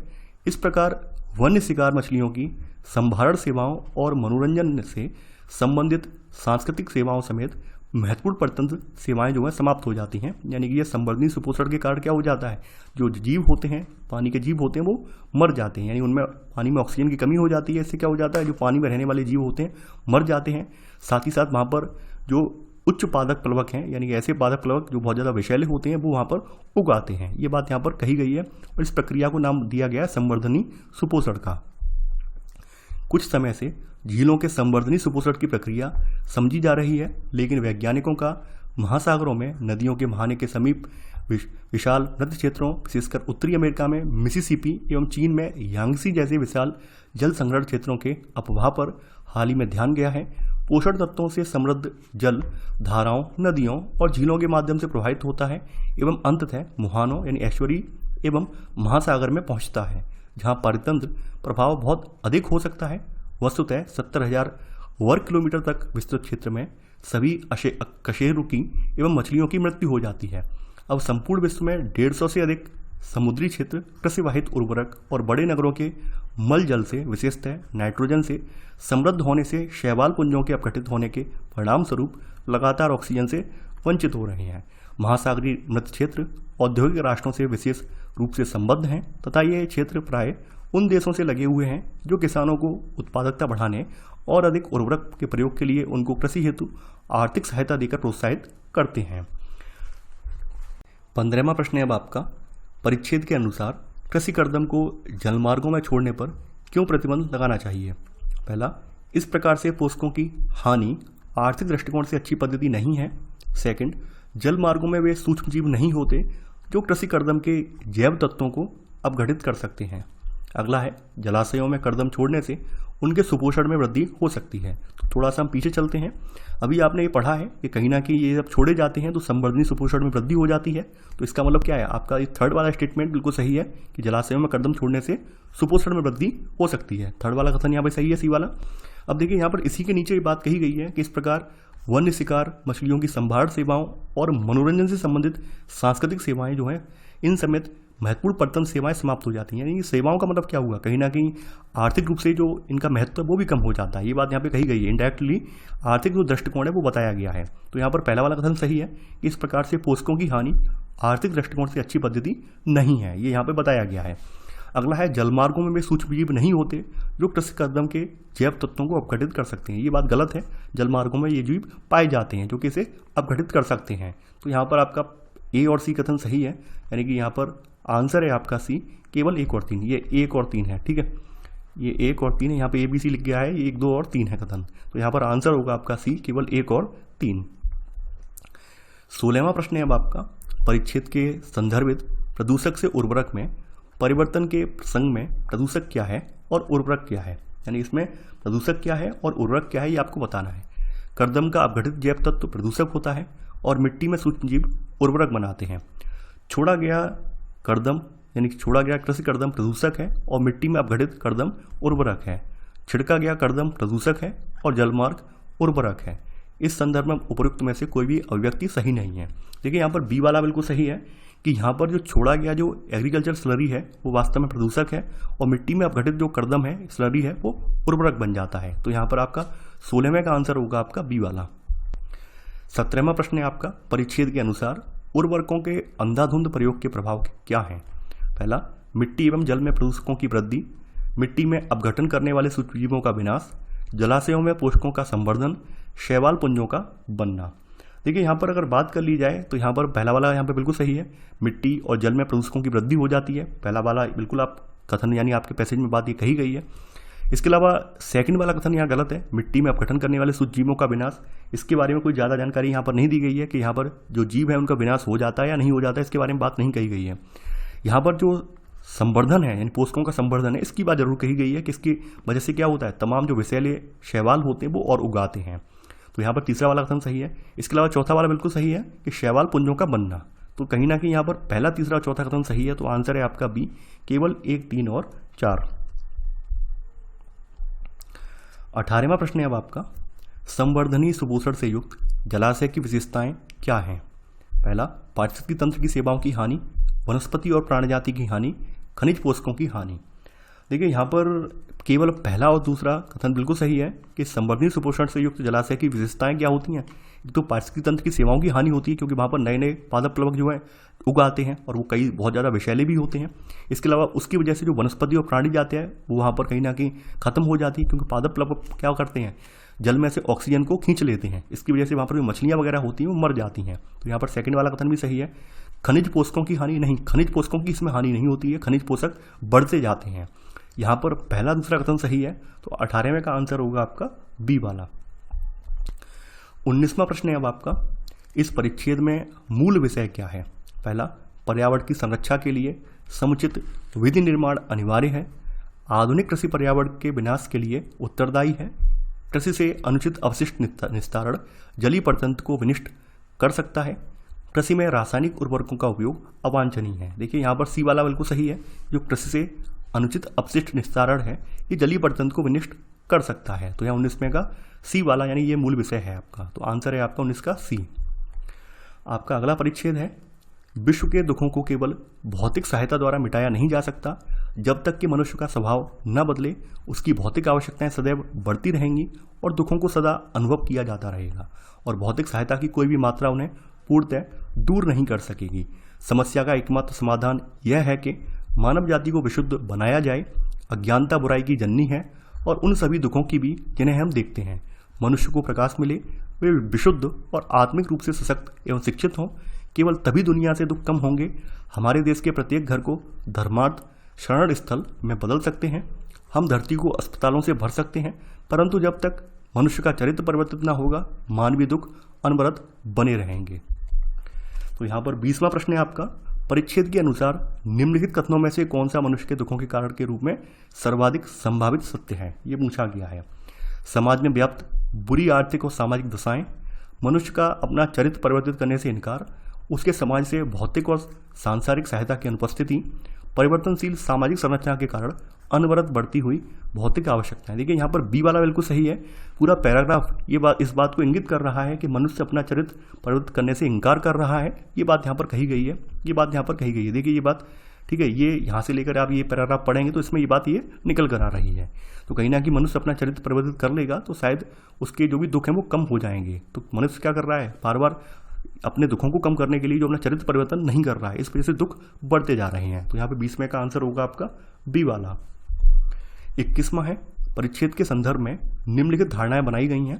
A: इस प्रकार वन्य शिकार मछलियों की संभारण सेवाओं और मनोरंजन से संबंधित सांस्कृतिक सेवाओं समेत महत्वपूर्ण परतंत्र सेवाएं जो है समाप्त हो जाती हैं। यानी कि यह संवर्धनी सुपोषण के कारण क्या हो जाता है, जो जीव होते हैं, पानी के जीव होते हैं, वो मर जाते हैं, यानी उनमें पानी में ऑक्सीजन की कमी हो जाती है। इससे क्या हो जाता है, जो पानी में रहने वाले जीव होते हैं मर जाते हैं। साथ ही साथ वहाँ पर जो उच्च पादक प्लवक हैं, यानी कि ऐसे पादक प्लवक जो बहुत ज़्यादा विषैले होते हैं, वो वहाँ पर उगाते हैं। ये बात यहाँ पर कही गई है और इस प्रक्रिया को नाम दिया गया है संवर्धनी सुपोषण का। कुछ समय से झीलों के संवर्धनी सुपोषण की प्रक्रिया समझी जा रही है, लेकिन वैज्ञानिकों का महासागरों में नदियों के बहाने के समीप विशाल मृत क्षेत्रों, विशेषकर उत्तरी अमेरिका में मिसिसिपी एवं चीन में यांगसी जैसे विशाल जल संग्रहण क्षेत्रों के अपवाह पर हाल ही में ध्यान गया है। पोषण तत्वों से समृद्ध जल धाराओं, नदियों और झीलों के माध्यम से प्रवाहित होता है एवं अंततः मुहानों यानी ऐश्वरी एवं महासागर में पहुंचता है, जहां परितंत्र प्रभाव बहुत अधिक हो सकता है। वस्तुतः 70,000 वर्ग किलोमीटर तक विस्तृत क्षेत्र में सभी कशेरुकी एवं मछलियों की मृत्यु हो जाती है। अब संपूर्ण विश्व में 150 से अधिक समुद्री क्षेत्र कृषिवाहित उर्वरक और बड़े नगरों के मल जल से, विशेषतः नाइट्रोजन से समृद्ध होने से शैवाल पुंजों के अपघटित होने के परिणाम स्वरूप लगातार ऑक्सीजन से वंचित हो रहे हैं। महासागरीय मृत क्षेत्र औद्योगिक राष्ट्रों से विशेष रूप से संबद्ध हैं तथा ये क्षेत्र प्राय उन देशों से लगे हुए हैं जो किसानों को उत्पादकता बढ़ाने और अधिक उर्वरक के प्रयोग के लिए उनको कृषि हेतु आर्थिक सहायता देकर प्रोत्साहित करते हैं। 15वां प्रश्न है अब आपका, परिच्छेद के अनुसार कृषि कर्दम को जलमार्गों में छोड़ने पर क्यों प्रतिबंध लगाना चाहिए? पहला, इस प्रकार से पोषकों की हानि आर्थिक दृष्टिकोण से अच्छी पद्धति नहीं है। सेकंड, जल मार्गों में वे सूक्ष्म जीव नहीं होते जो कृषि कर्दम के जैव तत्वों को अपघटित कर सकते हैं। अगला है, जलाशयों में कर्दम छोड़ने से उनके सुपोषण में वृद्धि हो सकती है। तो थोड़ा सा हम पीछे चलते हैं। अभी आपने ये पढ़ा है कि कहीं ना कहीं ये जब छोड़े जाते हैं तो संवर्धनीय सुपोषण में वृद्धि हो जाती है। तो इसका मतलब क्या है? आपका ये थर्ड वाला स्टेटमेंट बिल्कुल सही है कि जलाशयों में कर्दम छोड़ने से सुपोषण में वृद्धि हो सकती है। थर्ड वाला कथन यहाँ पर सही है, सी वाला। अब देखिए यहाँ पर इसी के नीचे ये बात कही गई है कि इस प्रकार वन्य शिकार, मछलियों की संभाल सेवाओं और मनोरंजन से संबंधित सांस्कृतिक सेवाएं जो हैं, इन समेत महत्वपूर्ण पर्यटन सेवाएं समाप्त हो जाती हैं। यानी सेवाओं का मतलब क्या हुआ? कहीं ना कहीं आर्थिक रूप से जो इनका महत्व है वो भी कम हो जाता है। ये बात यहाँ पे कही गई है। इनडायरेक्टली आर्थिक जो दृष्टिकोण है वो बताया गया है। तो यहाँ पर पहला वाला कथन सही है कि इस प्रकार से पोषकों की हानि आर्थिक दृष्टिकोण से अच्छी पद्धति नहीं है, ये यहाँ पे बताया गया है। अगला है, जलमार्गों में वे सूक्ष्म जीव नहीं होते जो कृषि कर्दम के जैव तत्वों को अपघटित कर सकते हैं। ये बात गलत है। जलमार्गों में ये जीव पाए जाते हैं जो कि इसे अपघटित कर सकते हैं। तो यहाँ पर आपका ए और सी कथन सही है, यानी कि यहाँ पर आंसर है आपका सी, केवल 1 और 3। ये 1 और 3 है, ठीक है। ये 1 और 3 है, यहाँ पे ABC लिख गया है, ये 1, 2 और 3 है कथन। तो यहाँ पर आंसर होगा आपका सी, केवल 1 और 3। 16वां प्रश्न है अब आपका, परिच्छेद के संदर्भित प्रदूषक से उर्वरक में परिवर्तन के प्रसंग में प्रदूषक क्या है और उर्वरक क्या है? यानी इसमें प्रदूषक क्या है और उर्वरक क्या है ये आपको बताना है। कर्दम का अपघटित जैव तत्व प्रदूषक होता है और मिट्टी में सूक्ष्म जीव उर्वरक बनाते हैं। छोड़ा गया कर्दम यानी छोड़ा गया कृषि कर्दम प्रदूषक है और मिट्टी में अपघटित कर्दम उर्वरक है। छिड़का गया कर्दम प्रदूषक है और जलमार्ग उर्वरक है। इस संदर्भ में उपयुक्त में से कोई भी अभिव्यक्ति सही नहीं है। देखिए यहाँ पर बी वाला बिल्कुल सही है कि यहाँ पर जो छोड़ा गया जो एग्रीकल्चर स्लरी है वो वास्तव में प्रदूषक है और मिट्टी में अपघटित जो कर्दम है स्लरी है वो उर्वरक बन जाता है। तो यहाँ पर आपका 16वें का आंसर होगा आपका बी वाला। 17वां प्रश्न है आपका, परिच्छेद के अनुसार उर्वरकों के अंधाधुंध प्रयोग के प्रभाव क्या हैं? पहला, मिट्टी एवं जल में प्रदूषकों की वृद्धि, मिट्टी में अपघटन करने वाले सूक्ष्मजीवों का विनाश, जलाशयों में पोषकों का संवर्धन, शैवाल पुंजों का बनना। देखिए यहाँ पर अगर बात कर ली जाए तो यहाँ पर पहला वाला यहाँ पर बिल्कुल सही है, मिट्टी और जल में प्रदूषकों की वृद्धि हो जाती है। पहला वाला बिल्कुल आप कथन यानी आपके पैसेज में बात ये कही गई है। इसके अलावा सेकंड वाला कथन यहाँ गलत है, मिट्टी में अपघटन करने वाले सूक्ष्मजीवों का विनाश। इसके बारे में कोई ज़्यादा जानकारी यहाँ पर नहीं दी गई है कि यहाँ पर जो जीव है उनका विनाश हो जाता है या नहीं हो जाता है, इसके बारे में बात नहीं कही गई है। यहाँ पर जो संवर्धन है यानी पोषकों का संवर्धन है, इसकी बात जरूर कही गई है कि इसकी वजह से क्या होता है, तमाम जो विषैले शैवाल होते हैं वो और उगाते हैं। तो यहाँ पर तीसरा वाला कथन सही है। इसके अलावा चौथा वाला बिल्कुल सही है कि शैवाल पुंजों का बनना। तो कहीं ना कहीं यहाँ पर पहला, तीसरा, चौथा कथन सही है। तो आंसर है आपका बी, केवल 1, 3 और 4। 18वां प्रश्न है अब आपका, संवर्धनीय सुपोषण से युक्त जलाशय की विशेषताएं क्या हैं? पहला, पारिस्थितिकी तंत्र की सेवाओं की हानि, वनस्पति और प्राणजाति की हानि, खनिज पोषकों की हानि। देखिए यहाँ पर केवल पहला और दूसरा कथन बिल्कुल सही है कि संवर्धनीय सुपोषण से युक्त जलाशय की विशेषताएं क्या होती हैं। तो पारिस्थितिकी तंत्र की सेवाओं की हानि होती है क्योंकि वहाँ पर नए नए पादप प्लवक जो है उगाते हैं और वो कई बहुत ज़्यादा विषैले भी होते हैं। इसके अलावा उसकी वजह से जो वनस्पति और प्राणी जाते हैं वो वहाँ पर कहीं ना कहीं खत्म हो जाती है क्योंकि पादप प्लवक क्या करते हैं, जल में से ऑक्सीजन को खींच लेते हैं। इसकी वजह से वहाँ पर जो मछलियाँ वगैरह होती हैं वो मर जाती हैं। तो यहाँ पर सेकंड वाला कथन भी सही है। खनिज पोषकों की हानि नहीं, खनिज पोषकों की इसमें हानि नहीं होती है, खनिज पोषक बढ़ते जाते हैं। यहाँ पर पहला, दूसरा कथन सही है। तो 18वें का आंसर होगा आपका बी वाला। 19वां प्रश्न है अब आपका, इस परिच्छेद में मूल विषय क्या है? पहला, पर्यावरण की संरक्षा के लिए समुचित विधि निर्माण अनिवार्य है। आधुनिक कृषि पर्यावरण के विनाश के लिए उत्तरदायी है। कृषि से अनुचित अवशिष्ट निस्तारण जलीय प्रतंत्र को विनिष्ट कर सकता है। कृषि में रासायनिक उर्वरकों का उपयोग अवांछनीय है। देखिए यहाँ पर सी वाला बिल्कुल सही है, जो कृषि से अनुचित अपशिष्ट निस्तारण है ये जलीय प्रतंत्र को विनिष्ट कर सकता है। तो यहाँ 19वें का सी वाला यानी ये मूल विषय है आपका। तो आंसर है आपका 19 का सी। आपका अगला परिच्छेद है, विश्व के दुखों को केवल भौतिक सहायता द्वारा मिटाया नहीं जा सकता। जब तक कि मनुष्य का स्वभाव न बदले उसकी भौतिक आवश्यकताएं सदैव बढ़ती रहेंगी और दुखों को सदा अनुभव किया जाता रहेगा और भौतिक सहायता की कोई भी मात्रा उन्हें पूर्णतः दूर नहीं कर सकेगी। समस्या का एकमात्र समाधान यह है कि मानव जाति को विशुद्ध बनाया जाए। अज्ञानता बुराई की जननी है और उन सभी दुखों की भी जिन्हें हम देखते हैं। मनुष्य को प्रकाश मिले, वे विशुद्ध और आत्मिक रूप से सशक्त एवं शिक्षित हों। केवल तभी दुनिया से दुख कम होंगे। हमारे देश के प्रत्येक घर को धर्मार्थ शरण स्थल में बदल सकते हैं, हम धरती को अस्पतालों से भर सकते हैं, परंतु जब तक मनुष्य का चरित्र परिवर्तित ना होगा मानवीय दुख अनवरत बने रहेंगे। तो यहाँ पर 20वां प्रश्न है आपका, परिच्छेद के अनुसार निम्नलिखित कथनों में से कौन सा मनुष्य के दुखों के कारण के रूप में सर्वाधिक संभावित सत्य है, ये पूछा गया है। समाज में व्याप्त बुरी आर्थिक और सामाजिक दशाएं, मनुष्य का अपना चरित्र परिवर्तित करने से इनकार, उसके समाज से भौतिक और सांसारिक सहायता की अनुपस्थिति, परिवर्तनशील सामाजिक संरचना के कारण अनवरत बढ़ती हुई भौतिक आवश्यकताएं। देखिए यहाँ पर बी वाला बिल्कुल सही है। पूरा पैराग्राफ इस बात को इंगित कर रहा है कि मनुष्य अपना चरित्र परिवर्तित करने से इनकार कर रहा है। ये बात यहाँ पर कही गई है, ये बात यहाँ पर कही गई है। देखिए ये बात ठीक है, ये यहाँ से लेकर आप ये पैराग्राफ पढ़ेंगे तो इसमें ये बात ये निकल कर आ रही है। तो कहीं ना कि मनुष्य अपना चरित्र परिवर्तित कर लेगा तो शायद उसके जो भी दुख हैं वो कम हो जाएंगे। तो मनुष्य क्या कर रहा है, बार बार अपने दुखों को कम करने के लिए जो अपना चरित्र परिवर्तन नहीं कर रहा है, इस वजह से दुख बढ़ते जा रहे हैं। तो यहाँ पे 20वें का आंसर होगा आपका बी वाला। 21वां है, परिच्छेद के संदर्भ में निम्नलिखित धारणाएं बनाई गई हैं।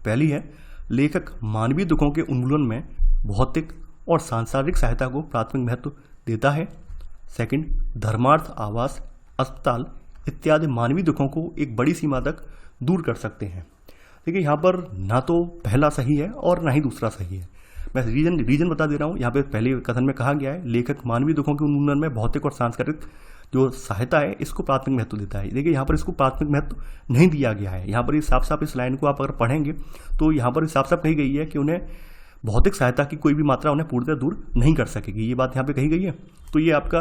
A: पहली है, लेखक मानवीय दुखों के उन्मूलन में भौतिक और सांसारिक सहायता को प्राथमिक महत्व देता है। सेकंड, धर्मार्थ, आवास, अस्पताल इत्यादि मानवीय दुखों को एक बड़ी सीमा तक दूर कर सकते हैं। देखिए यहाँ पर ना तो पहला सही है और ना ही दूसरा सही है। मैं रीजन बता दे रहा हूँ। यहाँ पे पहले कथन में कहा गया है लेखक मानवीय दुखों के उन्मूलन में भौतिक और सांस्कृतिक जो सहायता है इसको प्राथमिक महत्व देता है। देखिए यहाँ पर इसको प्राथमिक महत्व नहीं दिया गया है। यहाँ पर ये साफ साफ इस लाइन को आप अगर पढ़ेंगे तो यहाँ पर साफ साफ कही गई है कि उन्हें भौतिक सहायता की कोई भी मात्रा उन्हें पूर्णतः दूर नहीं कर सकेगी, ये बात यहाँ पे कही गई है। तो ये आपका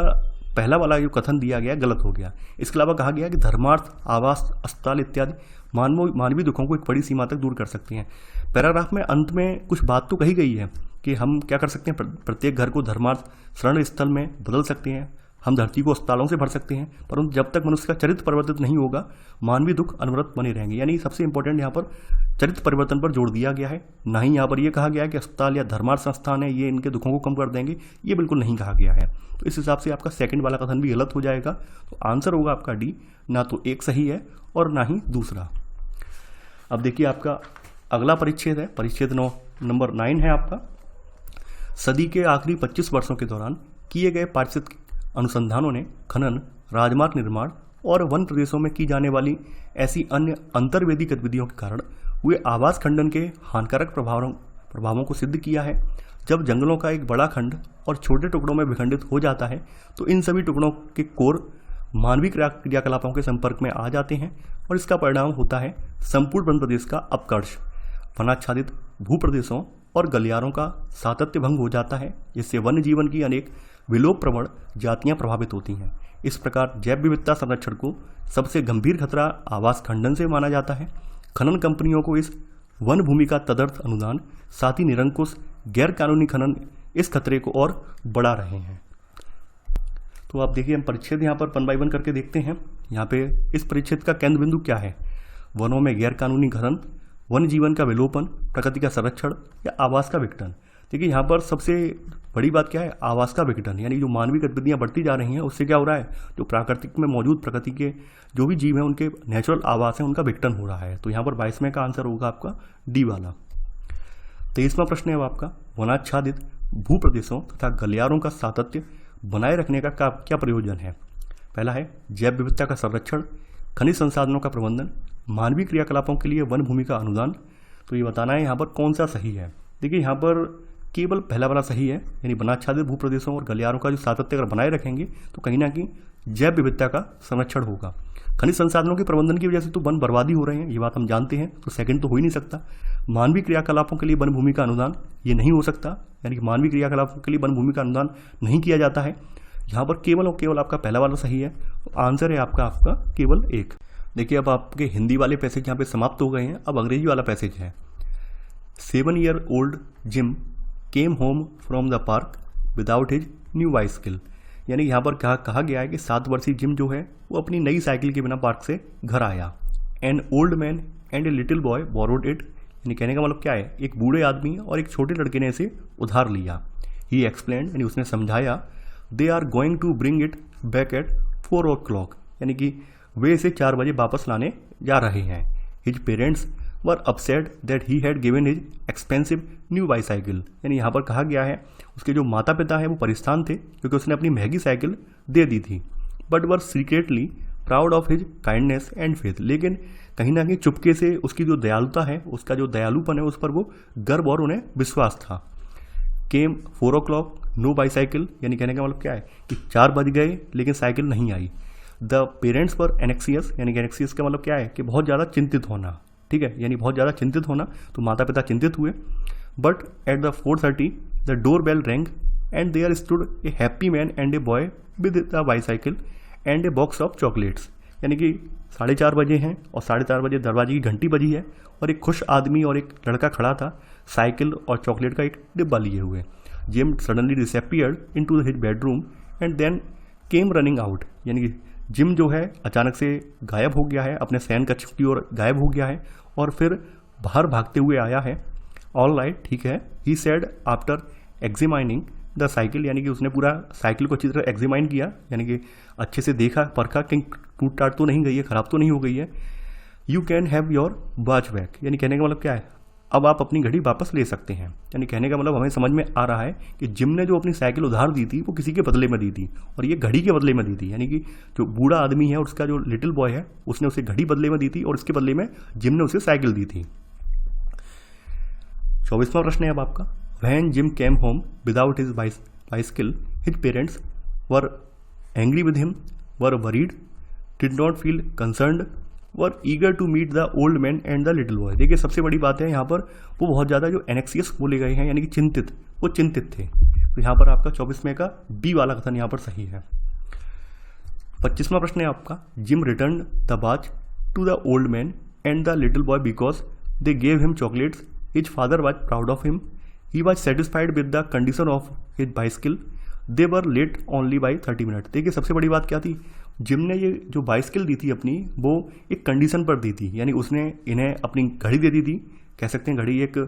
A: पहला वाला जो कथन दिया गया गलत हो गया। इसके अलावा कहा गया कि धर्मार्थ, आवास, अस्पताल इत्यादि मानवीय दुखों को एक बड़ी सीमा तक दूर कर सकती हैं। पैराग्राफ में अंत में कुछ बात तो कही गई है कि हम क्या कर सकते हैं, प्रत्येक घर को धर्मार्थ शरण स्थल में बदल सकते हैं, हम धरती को अस्पतालों से भर सकते हैं, परंतु जब तक मनुष्य का चरित्र परिवर्तित नहीं होगा मानवीय दुख अनवरत बने रहेंगे। यानी सबसे इंपॉर्टेंट यहाँ पर चरित्र परिवर्तन पर जोर दिया गया है। ना ही यहाँ पर यह कहा गया है कि अस्पताल या धर्मार्थ संस्थान है ये इनके दुखों को कम कर देंगे, ये बिल्कुल नहीं कहा गया है। तो इस हिसाब से आपका सेकंड वाला कथन भी गलत हो जाएगा। तो आंसर होगा आपका डी, ना तो एक सही है और ना ही दूसरा। अब देखिए आपका अगला परिच्छेद है, परिच्छेद नंबर 9 है आपका। सदी के आखिरी 25 वर्षों के दौरान किए गए पारिस्थितिक अनुसंधानों ने खनन, राजमार्ग निर्माण और वन प्रदेशों में की जाने वाली ऐसी अन्य अंतर्वेदी गतिविधियों के कारण हुए आवास खंडन के हानिकारक प्रभावों को सिद्ध किया है। जब जंगलों का एक बड़ा खंड और छोटे टुकड़ों में विखंडित हो जाता है तो इन सभी टुकड़ों के कोर मानवीय क्रियाकलापों के संपर्क में आ जाते हैं और इसका परिणाम होता है संपूर्ण वन प्रदेश का अपकर्ष, वनाच्छादित भूप्रदेशों और गलियारों का सातत्य भंग हो जाता है, जिससे वन्य जीवन की अनेक विलोप प्रवण जातियां प्रभावित होती हैं। इस प्रकार जैव विविधता संरक्षण को सबसे गंभीर खतरा आवास खंडन से माना जाता है। खनन कंपनियों को इस वन भूमि का तदर्थ अनुदान, साथ ही निरंकुश गैर कानूनी खनन इस खतरे को और बढ़ा रहे हैं। तो आप देखिए हम परिच्छेद यहाँ पर 1 बाय 1 करके देखते हैं। यहाँ पे इस परिच्छेद का केंद्र बिंदु क्या है, वनों में गैर कानूनी खनन, वन जीवन का विलोपन, प्रकृति का संरक्षण या आवास का विघटन। देखिए यहाँ पर सबसे बड़ी बात क्या है, आवास का विघटन। यानी जो मानवीय गतिविधियाँ बढ़ती जा रही हैं उससे क्या हो रहा है, जो प्राकृतिक में मौजूद प्रकृति के जो भी जीव हैं उनके नेचुरल आवास हैं उनका विघटन हो रहा है। तो यहाँ पर 22वें का आंसर होगा आपका डी वाला। 23वां प्रश्न है आपका, वनाच्छादित भूप्रदेशों तथा गलियारों का सातत्य बनाए रखने का क्या प्रयोजन है। पहला है जैव विविधता का संरक्षण, खनिज संसाधनों का प्रबंधन, मानवीय क्रियाकलापों के लिए वन भूमि का अनुदान। तो ये बताना है यहाँ पर कौन सा सही है। देखिए यहाँ पर केवल पहला वाला सही है, यानी वनाच्छादित भूप्रदेशों और गलियारों का जो सातत्य अगर बनाए रखेंगे तो कहीं ना कहीं जैव विविधता का संरक्षण होगा। खनिज संसाधनों के प्रबंधन की वजह से तो वन बर्बादी हो रहे हैं, ये बात हम जानते हैं, तो सेकंड तो हो ही नहीं सकता। मानवीय क्रियाकलापों के लिए वन भूमि का अनुदान, ये नहीं हो सकता, यानी कि मानवीय क्रियाकलापों के लिए वन भूमि का अनुदान नहीं किया जाता है। यहाँ पर केवल और केवल आपका पहला वाला सही है। तो आंसर है आपका केवल 1। देखिए अब आपके हिंदी वाले पैसेज यहाँ पे समाप्त हो गए हैं, अब अंग्रेजी वाला पैसेज है। 7-year-old gym came home from the park without his new bicycle. यानी यहाँ पर कहा गया है कि 7 वर्षीय जिम जो है वो अपनी नई साइकिल के बिना पार्क से घर आया। An old man and a little boy borrowed it. यानी कहने का मतलब क्या है, एक बूढ़े आदमी और एक छोटे लड़के ने इसे उधार लिया। ही एक्सप्लेन्ड, यानी उसने समझाया, they are going to bring it back at 4 o'clock। यानी कि वे इसे 4 बजे वापस लाने जा रहे हैं। His parents were upset that he had given his expensive new bicycle. यानी यहाँ पर कहा गया है उसके जो माता पिता हैं वो परेशान थे क्योंकि उसने अपनी महंगी साइकिल दे दी थी। But were secretly proud of his kindness and faith. लेकिन कहीं ना कहीं चुपके से उसकी जो दयालुता है, उसका जो दयालुपन है, उस पर वो गर्व और उन्हें विश्वास था। केम 4 o'clock, नो बाईसाइकिल, यानी कहने का मतलब क्या है कि 4 बज गए लेकिन साइकिल नहीं आई। द पेरेंट्स पर एनेक्सियस, यानी कि एनेक्सियस का मतलब क्या है कि बहुत ज़्यादा चिंतित होना, ठीक है, यानी बहुत ज़्यादा चिंतित होना, तो माता पिता चिंतित हुए। But at the 4:30 the door bell rang and there stood a happy man and a boy with the bicycle and a box of chocolates. यानी कि 4:30 बजे हैं और 4:30 बजे दरवाजे की घंटी बजी है और एक खुश आदमी और एक लड़का खड़ा था साइकिल और चॉकलेट का एक डिब्बा लिए हुए। Jim suddenly disappeared into his bedroom and then came running out, यानी कि जिम जो है अचानक से गायब हो गया है, अपने शयन कक्ष की ओर गायब हो गया है और फिर बाहर भागते हुए आया है। ऑल राइट, ठीक है, he said after examining the cycle, यानी कि उसने पूरा साइकिल को अच्छी तरह एग्जामाइन किया, यानी कि अच्छे से देखा परखा कहीं टूट टाट तो नहीं गई है, ख़राब तो नहीं हो गई है। You can have your watch back, यानी कहने का मतलब क्या है, अब आप अपनी घड़ी वापस ले सकते हैं। यानी कहने का मतलब हमें समझ में आ रहा है कि जिम ने जो अपनी साइकिल उधार दी थी वो किसी के बदले में दी थी और ये घड़ी के बदले में दी थी। यानी कि जो बूढ़ा आदमी है और उसका जो लिटिल बॉय है उसने उसे घड़ी बदले में दी थी और इसके बदले में जिम ने उसे साइकिल दी थी। 24वां प्रश्न है अब आपका। When Jim came home without his bicycle his parents were angry with him, were worried, did not feel concerned, were eager to meet the old man and the little boy. देखिए सबसे बड़ी बात है यहाँ पर वो बहुत ज़्यादा जो एनेक्सियस बोले गए हैं, यानी कि चिंतित, वो चिंतित थे। तो यहाँ पर आपका 24वें का बी वाला कथन यहाँ पर सही है। 25वां प्रश्न है आपका। Jim return the watch to the old man and the little boy because they gave him chocolates, his father was proud of him, he was satisfied with the condition of his bicycle, they were late only by 30 minute. देखिए सबसे बड़ी बात क्या थी, gym ने ये जो bicycle दी थी अपनी, वो एक कंडीशन पर दी थी, यानी उसने इन्हें अपनी घड़ी दे दी थी, कह सकते हैं घड़ी एक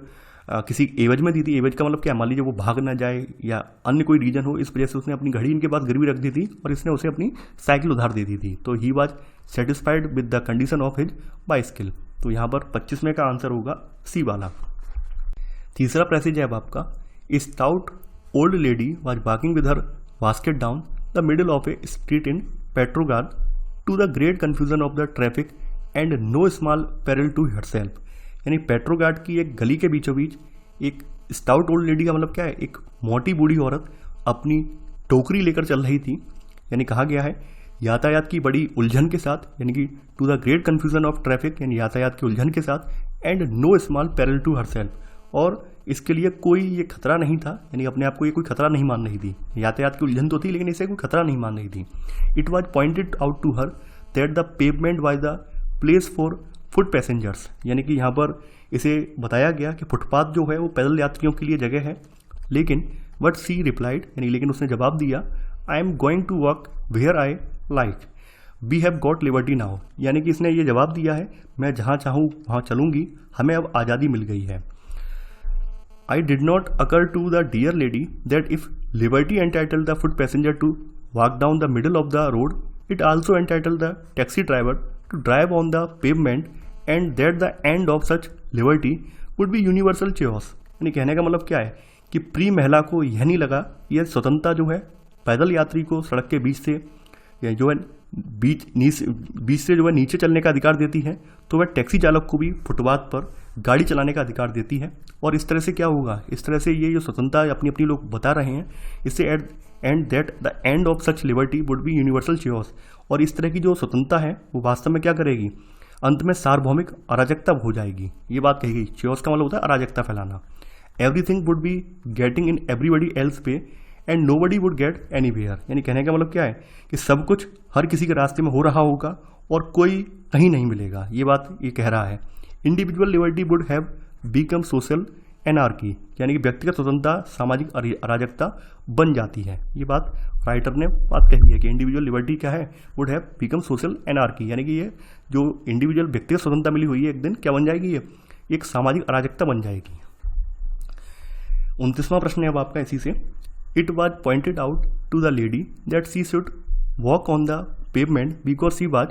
A: किसी एवज में दी थी। एवज का मतलब क्या, मान लीजिए वो भाग ना जाए या अन्य कोई रीजन हो, इस वजह से उसने अपनी घड़ी इनके पास गिरवी रख दी थी और इसने उसे अपनी साइकिल उधार दे दी थी। तो ही was satisfied with the condition of his bicycle. तो यहाँ पर 25वें का आंसर होगा सी वाला। तीसरा पैसेज है अब आपका। Stout old lady was walking with her basket down the middle of a street in Petrograd to the great confusion of the traffic and no small peril to herself. यानी Petrograd की एक गली के बीचों बीच एक स्टाउट ओल्ड लेडी का मतलब क्या है, एक मोटी बूढ़ी औरत अपनी टोकरी लेकर चल रही थी। यानी कहा गया है यातायात की बड़ी उलझन के साथ, यानी कि to the great confusion of traffic, यानी यातायात की उलझन के साथ, and no small peril to herself, और इसके लिए कोई ये खतरा नहीं था, यानी अपने आप को ये कोई खतरा नहीं मान रही थी। यातायात की उलझन तो थी लेकिन इसे कोई खतरा नहीं मान रही थी। It was pointed out to her that the pavement was the place for foot passengers, यानी कि यहाँ पर इसे बताया गया कि फुटपाथ जो है वो पैदल यात्रियों के लिए जगह है। लेकिन वट सी रिप्लाइड, यानी लेकिन उसने जवाब दिया, I am going to walk where I like, we have got liberty now, यानी कि इसने ये जवाब दिया है मैं जहाँ चाहूँ वहाँ चलूँगी, हमें अब आज़ादी मिल गई है। I did not occur to the dear lady that if liberty entitled the foot passenger to walk down the middle of the road, it also entitled the taxi driver to drive on the pavement, and that the end of such liberty would be universal chaos। यानी कहने का मतलब क्या है कि प्रिय महिला को यह नहीं लगा यह स्वतंत्रता जो है पैदल यात्री को सड़क के बीच से जो है बीच से जो है नीचे चलने का अधिकार देती है, तो वह टैक्सी चालक को भी फुटपाथ पर गाड़ी चलाने का अधिकार देती है। और इस तरह से क्या होगा, इस तरह से ये जो स्वतंत्रता अपनी अपनी लोग बता रहे हैं, इससे and that the end of such liberty would be universal Chaos, और इस तरह की जो स्वतंत्रता है वो वास्तव में क्या करेगी, अंत में सार्वभौमिक अराजकता हो जाएगी। ये बात कही गई। चेओस का मतलब होता है अराजकता फैलाना। Everything would be getting in everybody else पे and nobody would get anywhere, यानी कहने का मतलब क्या है कि सब कुछ हर किसी के रास्ते में हो रहा होगा और कोई कहीं नहीं मिलेगा। ये बात ये कह रहा है। Individual liberty would have become social anarchy, यानी कि व्यक्तिगत स्वतंत्रता सामाजिक अराजकता बन जाती है। ये बात राइटर ने बात कही है कि इंडिविजुअल लिबर्टी क्या है, would have become social anarchy, यानी कि ये जो इंडिविजुअल व्यक्तिगत स्वतंत्रता मिली हुई है एक दिन क्या बन जाएगी, ये एक सामाजिक अराजकता बन जाएगी। 29वां प्रश्न है अब आपका इसी से। It was pointed out to the lady that she should walk on the pavement because she was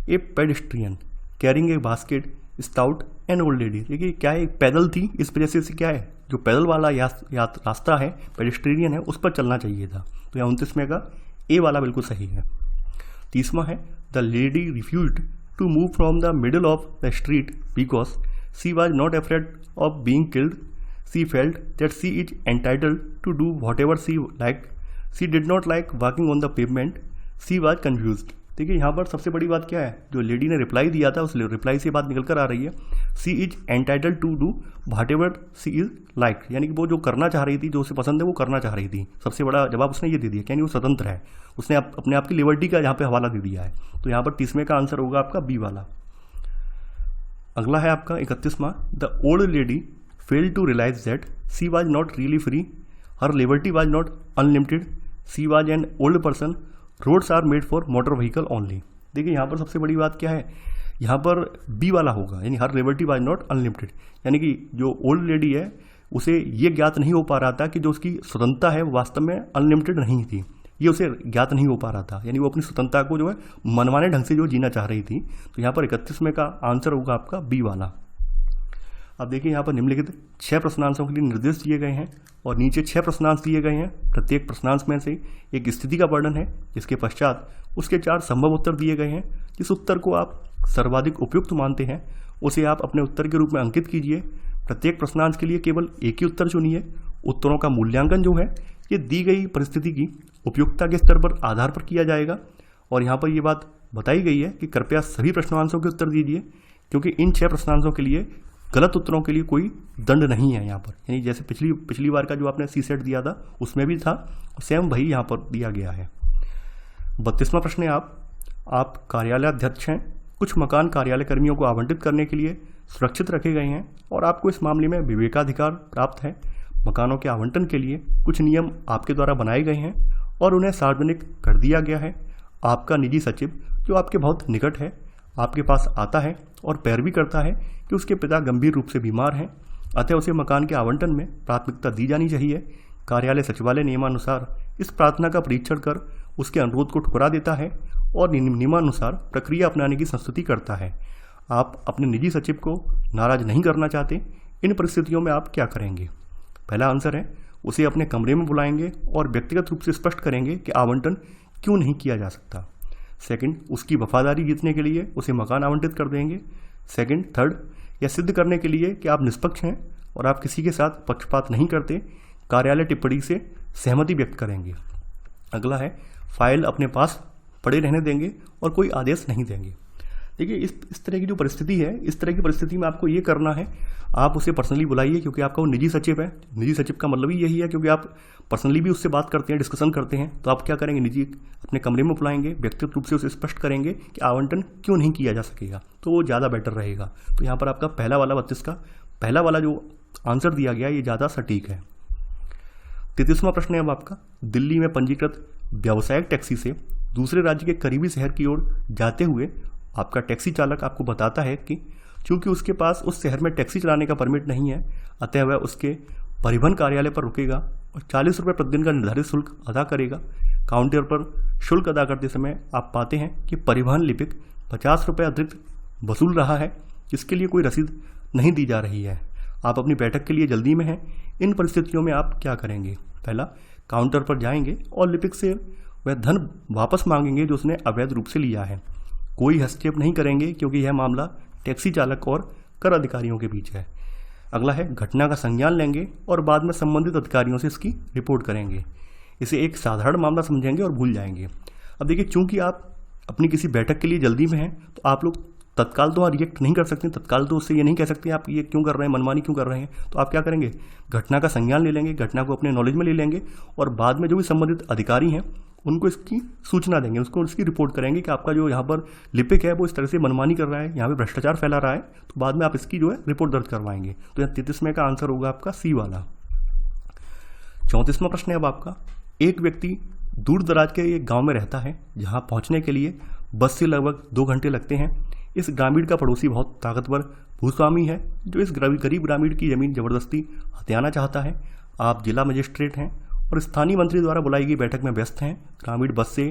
A: a pedestrian carrying a basket stout and old lady. देखिए क्या है, पैदल थी, इस वजह से क्या है जो पैदल वाला रास्ता है पेडेस्ट्रियन है उस पर चलना चाहिए था। तो यहाँ 29वें का ए वाला बिल्कुल सही है। तीसरा है the lady refused to move from the middle of the street because she was not afraid of being killed, she felt that she is entitled to do whatever she like, she did not like walking on the pavement, she was confused. देखिए यहाँ पर सबसे बड़ी बात क्या है, जो lady ने रिप्लाई दिया था उस रिप्लाई से बात निकल कर आ रही है she is entitled to do whatever she is like, यानी कि वो जो करना चाह रही थी, जो उसे पसंद है वो करना चाह रही थी। सबसे बड़ा जवाब उसने ये दे दिया, यानी वो स्वतंत्र है, उसने अपने आप की लिबर्टी का यहाँ पे हवाला दे दिया है। तो यहाँ पर 30वें का आंसर होगा आपका बी वाला। अगला है आपका 31वां, the old lady failed to realise that she was not really free, her liberty was not unlimited, she was an old person, roads are made for motor vehicle only. देखिए यहाँ पर सबसे बड़ी बात क्या है, यहाँ पर बी वाला होगा, यानी हर लिबर्टी वाज नॉट अनलिमिटेड, यानी कि जो ओल्ड लेडी है उसे ये ज्ञात नहीं हो पा रहा था कि जो उसकी स्वतंत्रता है वो वास्तव में अनलिमिटेड नहीं थी, ये उसे ज्ञात नहीं हो पा रहा था, यानी वो अपनी स्वतंत्रता को जो है मनमाने ढंग से जो जीना चाह रही थी। तो यहाँ पर 31वें का आंसर होगा आपका बी वाला। अब देखिए यहाँ पर निम्नलिखित 6 प्रश्नांशों के लिए निर्देश दिए गए हैं और नीचे 6 प्रश्नांश दिए गए हैं। प्रत्येक प्रश्नांश में से एक स्थिति का वर्णन है, जिसके पश्चात उसके 4 संभव उत्तर दिए गए हैं। जिस उत्तर को आप सर्वाधिक उपयुक्त मानते हैं उसे आप अपने उत्तर के रूप में अंकित कीजिए। प्रत्येक प्रश्नांश के लिए केवल एक ही उत्तर चुनिए। उत्तरों का मूल्यांकन जो है ये दी गई परिस्थिति की उपयुक्तता के स्तर पर आधार पर किया जाएगा। और यहाँ पर ये बात बताई गई है कि कृपया सभी प्रश्नांशों के उत्तर दीजिए, क्योंकि इन 6 प्रश्नांशों के लिए गलत उत्तरों के लिए कोई दंड नहीं है यहाँ पर। यानी जैसे पिछली बार का जो आपने सी सेट दिया था उसमें भी था, सेम वही यहाँ पर दिया गया है। 32वां प्रश्न है आप कार्यालय अध्यक्ष हैं। कुछ मकान कार्यालय कर्मियों को आवंटित करने के लिए सुरक्षित रखे गए हैं और आपको इस मामले में विवेकाधिकार प्राप्त है। मकानों के आवंटन के लिए कुछ नियम आपके द्वारा बनाए गए हैं और उन्हें सार्वजनिक कर दिया गया है। आपका निजी सचिव, जो आपके बहुत निकट है, आपके पास आता है और पैरवी करता है कि उसके पिता गंभीर रूप से बीमार हैं, अतः उसे मकान के आवंटन में प्राथमिकता दी जानी चाहिए। कार्यालय सचिवालय नियमानुसार इस प्रार्थना का परीक्षण कर उसके अनुरोध को ठुकरा देता है और नियमानुसार प्रक्रिया अपनाने की संस्तुति करता है। आप अपने निजी सचिव को नाराज नहीं करना चाहते, इन परिस्थितियों में आप क्या करेंगे? पहला आंसर है उसे अपने कमरे में बुलाएंगे और व्यक्तिगत रूप से स्पष्ट करेंगे कि आवंटन क्यों नहीं किया जा सकता। सेकंड, उसकी वफादारी जीतने के लिए उसे मकान आवंटित कर देंगे। थर्ड, यह सिद्ध करने के लिए कि आप निष्पक्ष हैं और आप किसी के साथ पक्षपात नहीं करते, कार्यालय टिप्पणी से सहमति व्यक्त करेंगे। अगला है फाइल अपने पास पड़े रहने देंगे और कोई आदेश नहीं देंगे। देखिए इस तरह की जो परिस्थिति है, इस तरह की परिस्थिति में आपको ये करना है, आप उसे पर्सनली बुलाइए, क्योंकि आपका वो निजी सचिव है। निजी सचिव का मतलब ही यही है, क्योंकि आप पर्सनली भी उससे बात करते हैं, डिस्कशन करते हैं। तो आप क्या करेंगे, निजी अपने कमरे में बुलाएंगे, व्यक्तिगत रूप से उसे स्पष्ट करेंगे कि आवंटन क्यों नहीं किया जा सकेगा, तो वो ज़्यादा बेटर रहेगा। तो यहाँ पर आपका पहला वाला 32 का पहला वाला जो आंसर दिया गया ये ज़्यादा सटीक है। 33वां प्रश्न है अब आपका, दिल्ली में पंजीकृत व्यावसायिक टैक्सी से दूसरे राज्य के करीबी शहर की ओर जाते हुए आपका टैक्सी चालक आपको बताता है कि चूंकि उसके पास उस शहर में टैक्सी चलाने का परमिट नहीं है, अतः वह उसके परिवहन कार्यालय पर रुकेगा और 40 रुपये प्रतिदिन का निर्धारित शुल्क अदा करेगा। काउंटर पर शुल्क अदा करते समय आप पाते हैं कि परिवहन लिपिक 50 रुपये अतिरिक्त वसूल रहा है, जिसके लिए कोई रसीद नहीं दी जा रही है। आप अपनी बैठक के लिए जल्दी में हैं। इन परिस्थितियों में आप क्या करेंगे? पहला, काउंटर पर जाएंगे और लिपिक से वह धन वापस मांगेंगे जो उसने अवैध रूप से लिया है। कोई हस्तक्षेप नहीं करेंगे, क्योंकि यह मामला टैक्सी चालक और कर अधिकारियों के बीच है। अगला है घटना का संज्ञान लेंगे और बाद में संबंधित अधिकारियों से इसकी रिपोर्ट करेंगे। इसे एक साधारण मामला समझेंगे और भूल जाएंगे। अब देखिए, चूंकि आप अपनी किसी बैठक के लिए जल्दी में हैं, तो आप लोग तत्काल तो रिएक्ट नहीं कर सकते, तत्काल तो उससे ये नहीं कह सकते आप ये क्यों कर रहे हैं, मनमानी क्यों कर रहे हैं। तो आप क्या करेंगे, घटना का संज्ञान ले लेंगे, घटना को अपने नॉलेज में ले लेंगे और बाद में जो भी संबंधित अधिकारी हैं उनको इसकी सूचना देंगे, उसको इसकी रिपोर्ट करेंगे कि आपका जो यहाँ पर लिपिक है वो इस तरह से मनमानी कर रहा है, यहाँ पे भ्रष्टाचार फैला रहा है। तो बाद में आप इसकी जो है रिपोर्ट दर्ज करवाएंगे। तो यहाँ 33वें का आंसर होगा आपका सी वाला। 34वां प्रश्न है अब आपका, एक व्यक्ति दूर दराज के एक गाँव में रहता है, जहाँ पहुँचने के लिए बस से लगभग 2 घंटे लगते हैं। इस ग्रामीण का पड़ोसी बहुत ताकतवर भूस्वामी है, जो इस गरीब ग्रामीण की जमीन जबरदस्ती हथियाना चाहता है। आप जिला मजिस्ट्रेट हैं और स्थानीय मंत्री द्वारा बुलाई गई बैठक में व्यस्त हैं। ग्रामीण बस से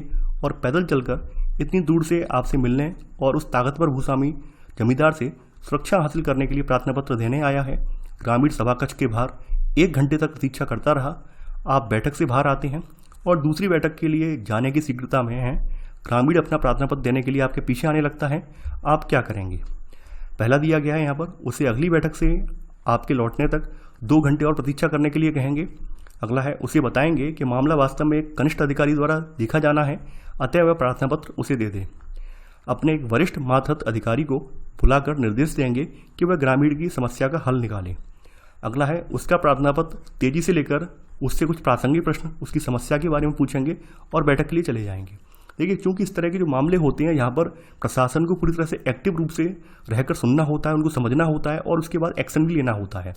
A: और पैदल चलकर इतनी दूर से आपसे मिलने और उस ताकतवर भूस्वामी जमींदार से सुरक्षा हासिल करने के लिए प्रार्थना पत्र देने आया है। ग्रामीण सभा कक्ष के बाहर 1 घंटे तक प्रतीक्षा करता रहा। आप बैठक से बाहर आते हैं और दूसरी बैठक के लिए जाने की शीघ्रता में हैं। ग्रामीण अपना प्रार्थना पत्र देने के लिए आपके पीछे आने लगता है, आप क्या करेंगे? पहला दिया गया है यहाँ पर, उसे अगली बैठक से आपके लौटने तक 2 घंटे और प्रतीक्षा करने के लिए कहेंगे। अगला है, उसे बताएंगे कि मामला वास्तव में एक कनिष्ठ अधिकारी द्वारा देखा जाना है, अतः वह प्रार्थना पत्र उसे दे दे। अपने एक वरिष्ठ मातहत अधिकारी को बुलाकर निर्देश देंगे कि वह ग्रामीण की समस्या का हल निकाले। अगला है, उसका प्रार्थना पत्र तेजी से लेकर उससे कुछ प्रासंगिक प्रश्न उसकी समस्या के बारे में पूछेंगे और बैठक के लिए चले जाएंगे। देखिए, चूंकि इस तरह के जो मामले होते हैं, यहाँ पर प्रशासन को पूरी तरह से एक्टिव रूप से रहकर सुनना होता है, उनको समझना होता है और उसके बाद एक्शन भी लेना होता है।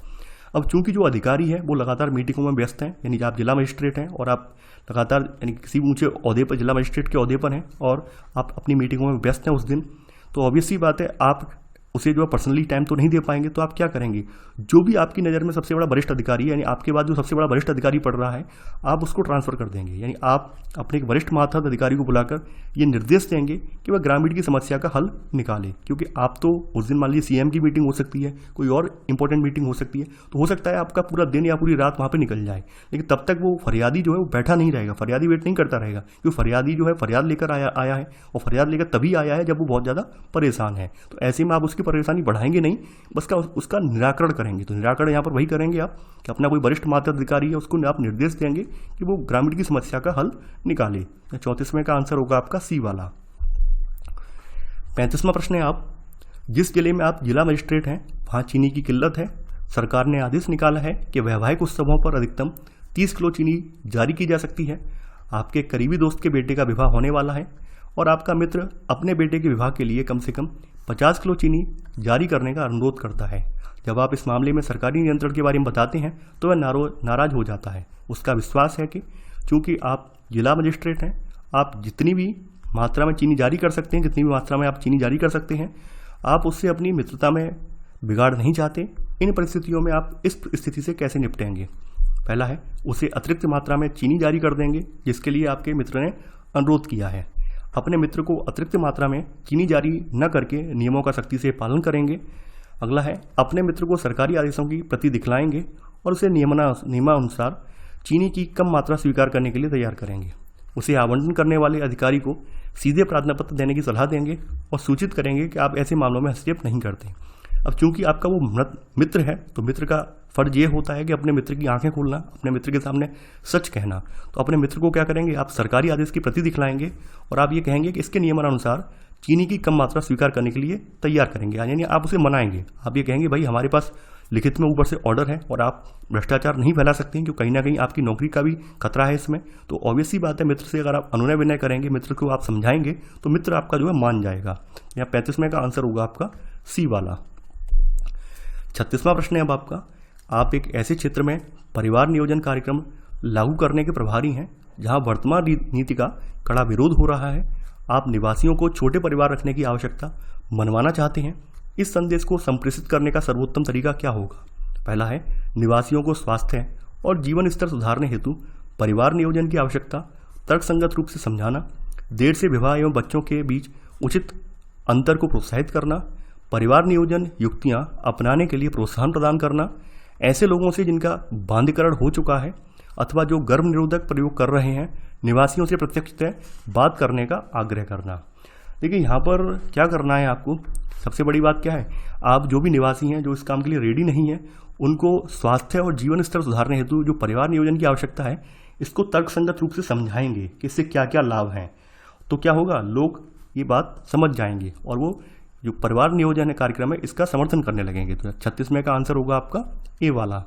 A: अब चूंकि जो अधिकारी है वो लगातार मीटिंगों में व्यस्त हैं, यानी आप जिला मजिस्ट्रेट हैं और आप लगातार यानी किसी भी ऊंचे ओहदे पर, जिला मजिस्ट्रेट के ओहदे पर हैं और आप अपनी मीटिंगों में व्यस्त हैं उस दिन, तो ऑब्वियस सी बात है आप उसे जो है पर्सनली टाइम तो नहीं दे पाएंगे। तो आप क्या करेंगे? जो भी आपकी नज़र में सबसे बड़ा वरिष्ठ अधिकारी है, यानी आपके बाद जो सबसे बड़ा वरिष्ठ अधिकारी पड़ रहा है, आप उसको ट्रांसफर कर देंगे। यानी आप अपने एक वरिष्ठ मातहत अधिकारी को बुलाकर ये निर्देश देंगे कि वह ग्रामीण की समस्या का हल निकाले। क्योंकि आप तो उस दिन मान लीजिए सीएम की मीटिंग हो सकती है, कोई और इंपॉर्टेंट मीटिंग हो सकती है, तो हो सकता है आपका पूरा दिन या पूरी रात वहाँ पर निकल जाए, लेकिन तब तक वो फरियादी जो है वो बैठा नहीं रहेगा, फरियादी वेट नहीं करता रहेगा। क्योंकि फरियादी जो है फरियाद लेकर आया है और फरियाद लेकर तभी आया है जब वो बहुत ज़्यादा परेशान है। तो ऐसे में आप उसकी परेशानी बढ़ाएंगे नहीं, बस उसका निराकरण करेंगे। तो निराकरण यहाँ पर वही करेंगे आप कि अपना कोई वरिष्ठ मातहत अधिकारी है उसको आप निर्देश देंगे कि वो ग्रामीण की समस्या का हल निकाले। 34वें का आंसर होगा आपका सी वाला। 35वां प्रश्न है, आप जिस जिले में आप जिला मजिस्ट्रेट हैं वहाँ चीनी की किल्लत है। सरकार ने आदेश निकाला है कि वैवाहिक उत्सवों पर अधिकतम 30 किलो चीनी जारी की जा सकती है। आपके करीबी दोस्त के बेटे का विवाह होने वाला है और आपका मित्र अपने बेटे के विवाह के लिए कम से कम 50 किलो चीनी जारी करने का अनुरोध करता है। जब आप इस मामले में सरकारी नियंत्रण के बारे में बताते हैं तो वह नाराज हो जाता है। उसका विश्वास है कि चूंकि आप जिला मजिस्ट्रेट हैं, आप जितनी भी मात्रा में चीनी जारी कर सकते हैं, जितनी भी मात्रा में आप चीनी जारी कर सकते हैं, आप उससे अपनी मित्रता में बिगाड़ नहीं चाहते। इन परिस्थितियों में आप इस स्थिति से कैसे निपटेंगे? पहला है, उसे अतिरिक्त मात्रा में चीनी जारी कर देंगे जिसके लिए आपके मित्र ने अनुरोध किया है। अपने मित्र को अतिरिक्त मात्रा में चीनी जारी न करके नियमों का सख्ती से पालन करेंगे। अगला है, अपने मित्र को सरकारी आदेशों की प्रति दिखलाएंगे और उसे नियमानुसार चीनी की कम मात्रा स्वीकार करने के लिए तैयार करेंगे। उसे आवंटन करने वाले अधिकारी को सीधे प्रार्थना पत्र देने की सलाह देंगे और सूचित करेंगे कि आप ऐसे मामलों में हस्तक्षेप नहीं करते। अब चूंकि आपका वो मित्र है तो मित्र का फर्ज ये होता है कि अपने मित्र की आंखें खोलना, अपने मित्र के सामने सच कहना। तो अपने मित्र को क्या करेंगे, आप सरकारी आदेश की प्रति दिखलाएंगे और आप ये कहेंगे कि इसके नियमानुसार चीनी की कम मात्रा स्वीकार करने के लिए तैयार करेंगे। यानी आप उसे मनाएंगे। आप ये कहेंगे, भाई हमारे पास लिखित में ऊपर से ऑर्डर है और आप भ्रष्टाचार नहीं फैला सकते हैं, क्योंकि कहीं ना कहीं आपकी नौकरी का भी खतरा है इसमें। तो ऑब्वियस सी बात है, मित्र से अगर आप अनुनय विनय करेंगे, मित्र को आप समझाएंगे, तो मित्र आपका जो है मान जाएगा। यहाँ 35वें का आंसर होगा आपका सी वाला। 36वां प्रश्न है अब आपका, आप एक ऐसे क्षेत्र में परिवार नियोजन कार्यक्रम लागू करने के प्रभारी हैं जहां वर्तमान नीति का कड़ा विरोध हो रहा है। आप निवासियों को छोटे परिवार रखने की आवश्यकता मनवाना चाहते हैं। इस संदेश को संप्रेषित करने का सर्वोत्तम तरीका क्या होगा? पहला है, निवासियों को स्वास्थ्य और जीवन स्तर सुधारने हेतु परिवार नियोजन की आवश्यकता तर्कसंगत रूप से समझाना, देर से विवाह एवं बच्चों के बीच उचित अंतर को प्रोत्साहित करना, परिवार नियोजन युक्तियां अपनाने के लिए प्रोत्साहन प्रदान करना, ऐसे लोगों से जिनका बांधीकरण हो चुका है अथवा जो गर्भ निरोधक प्रयोग कर रहे हैं, निवासियों से प्रत्यक्षतः बात करने का आग्रह करना। देखिए, यहाँ पर क्या करना है आपको, सबसे बड़ी बात क्या है, आप जो भी निवासी हैं जो इस काम के लिए रेडी नहीं है, उनको स्वास्थ्य और जीवन स्तर सुधारने हेतु जो परिवार नियोजन की आवश्यकता है, इसको तर्कसंगत रूप से समझाएंगे कि इससे क्या क्या लाभ हैं। तो क्या होगा, लोग ये बात समझ जाएंगे और वो जो परिवार नियोजन कार्यक्रम है इसका समर्थन करने लगेंगे। तो 36वें का आंसर होगा आपका ए वाला।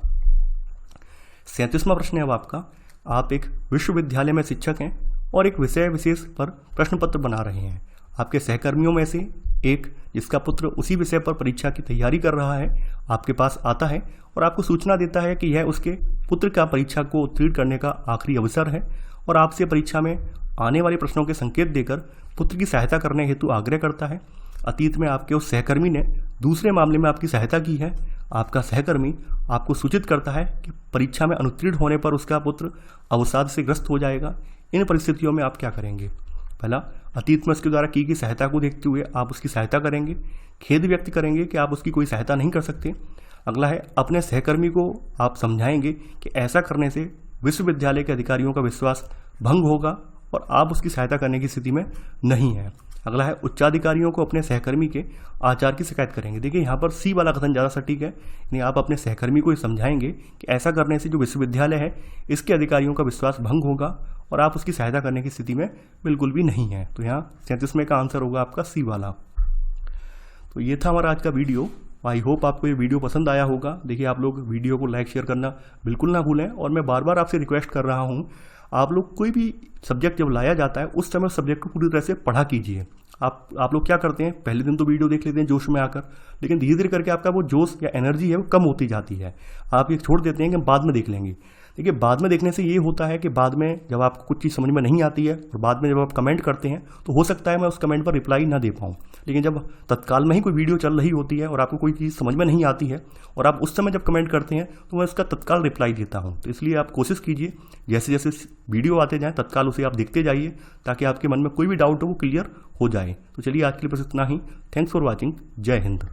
A: 37वां प्रश्न है अब आपका, आप एक विश्वविद्यालय में शिक्षक हैं और एक विषय विशेष पर प्रश्न पत्र बना रहे हैं। आपके सहकर्मियों में से एक जिसका पुत्र उसी विषय पर परीक्षा की तैयारी कर रहा है आपके पास आता है और आपको सूचना देता है कि यह उसके पुत्र का परीक्षा को उत्तीर्ण करने का आखिरी अवसर है और आपसे परीक्षा में आने वाले प्रश्नों के संकेत देकर पुत्र की सहायता करने हेतु आग्रह करता है। अतीत में आपके उस सहकर्मी ने दूसरे मामले में आपकी सहायता की है। आपका सहकर्मी आपको सूचित करता है कि परीक्षा में अनुत्तीर्ण होने पर उसका पुत्र अवसाद से ग्रस्त हो जाएगा। इन परिस्थितियों में आप क्या करेंगे? पहला, अतीत में उसके द्वारा की गई सहायता को देखते हुए आप उसकी सहायता करेंगे, खेद व्यक्त करेंगे कि आप उसकी कोई सहायता नहीं कर सकते। अगला है, अपने सहकर्मी को आप समझाएंगे कि ऐसा करने से विश्वविद्यालय के अधिकारियों का विश्वास भंग होगा और आप उसकी सहायता करने की स्थिति में नहीं है। अगला है उच्चाधिकारियों को अपने सहकर्मी के आचार की शिकायत करेंगे। देखिए यहाँ पर सी वाला कथन ज़्यादा सटीक है, यानी आप अपने सहकर्मी को समझाएंगे कि ऐसा करने से जो विश्वविद्यालय है इसके अधिकारियों का विश्वास भंग होगा और आप उसकी सहायता करने की स्थिति में बिल्कुल भी नहीं है। तो यहाँ 37वें का आंसर होगा आपका सी वाला। तो ये था हमारा आज का वीडियो। आई होप आपको ये वीडियो पसंद आया होगा। देखिए आप लोग वीडियो को लाइक शेयर करना बिल्कुल ना भूलें, और मैं बार बार आपसे रिक्वेस्ट कर रहा हूँ, आप लोग कोई भी सब्जेक्ट जब लाया जाता है उस समय सब्जेक्ट को पूरी तरह से पढ़ा कीजिए। आप लोग क्या करते हैं, पहले दिन तो वीडियो देख लेते हैं जोश में आकर, लेकिन धीरे धीरे करके आपका वो जोश या एनर्जी है वो कम होती जाती है। आप ये छोड़ देते हैं कि बाद में देख लेंगे। देखिए बाद में देखने से ये होता है कि बाद में जब आपको कुछ चीज़ समझ में नहीं आती है और बाद में जब आप कमेंट करते हैं तो हो सकता है मैं उस कमेंट पर रिप्लाई ना दे पाऊँ, लेकिन जब तत्काल में ही कोई वीडियो चल रही होती है और आपको कोई चीज़ समझ में नहीं आती है और आप उस समय जब कमेंट करते हैं तो मैं उसका तत्काल रिप्लाई देता हूँ। तो इसलिए आप कोशिश कीजिए जैसे जैसे वीडियो आते जाएँ तत्काल उसे आप देखते जाइए, ताकि आपके मन में कोई भी डाउट हो वो क्लियर हो जाए। तो चलिए आज के लिए बस इतना ही। Thanks for watching. जय हिंद।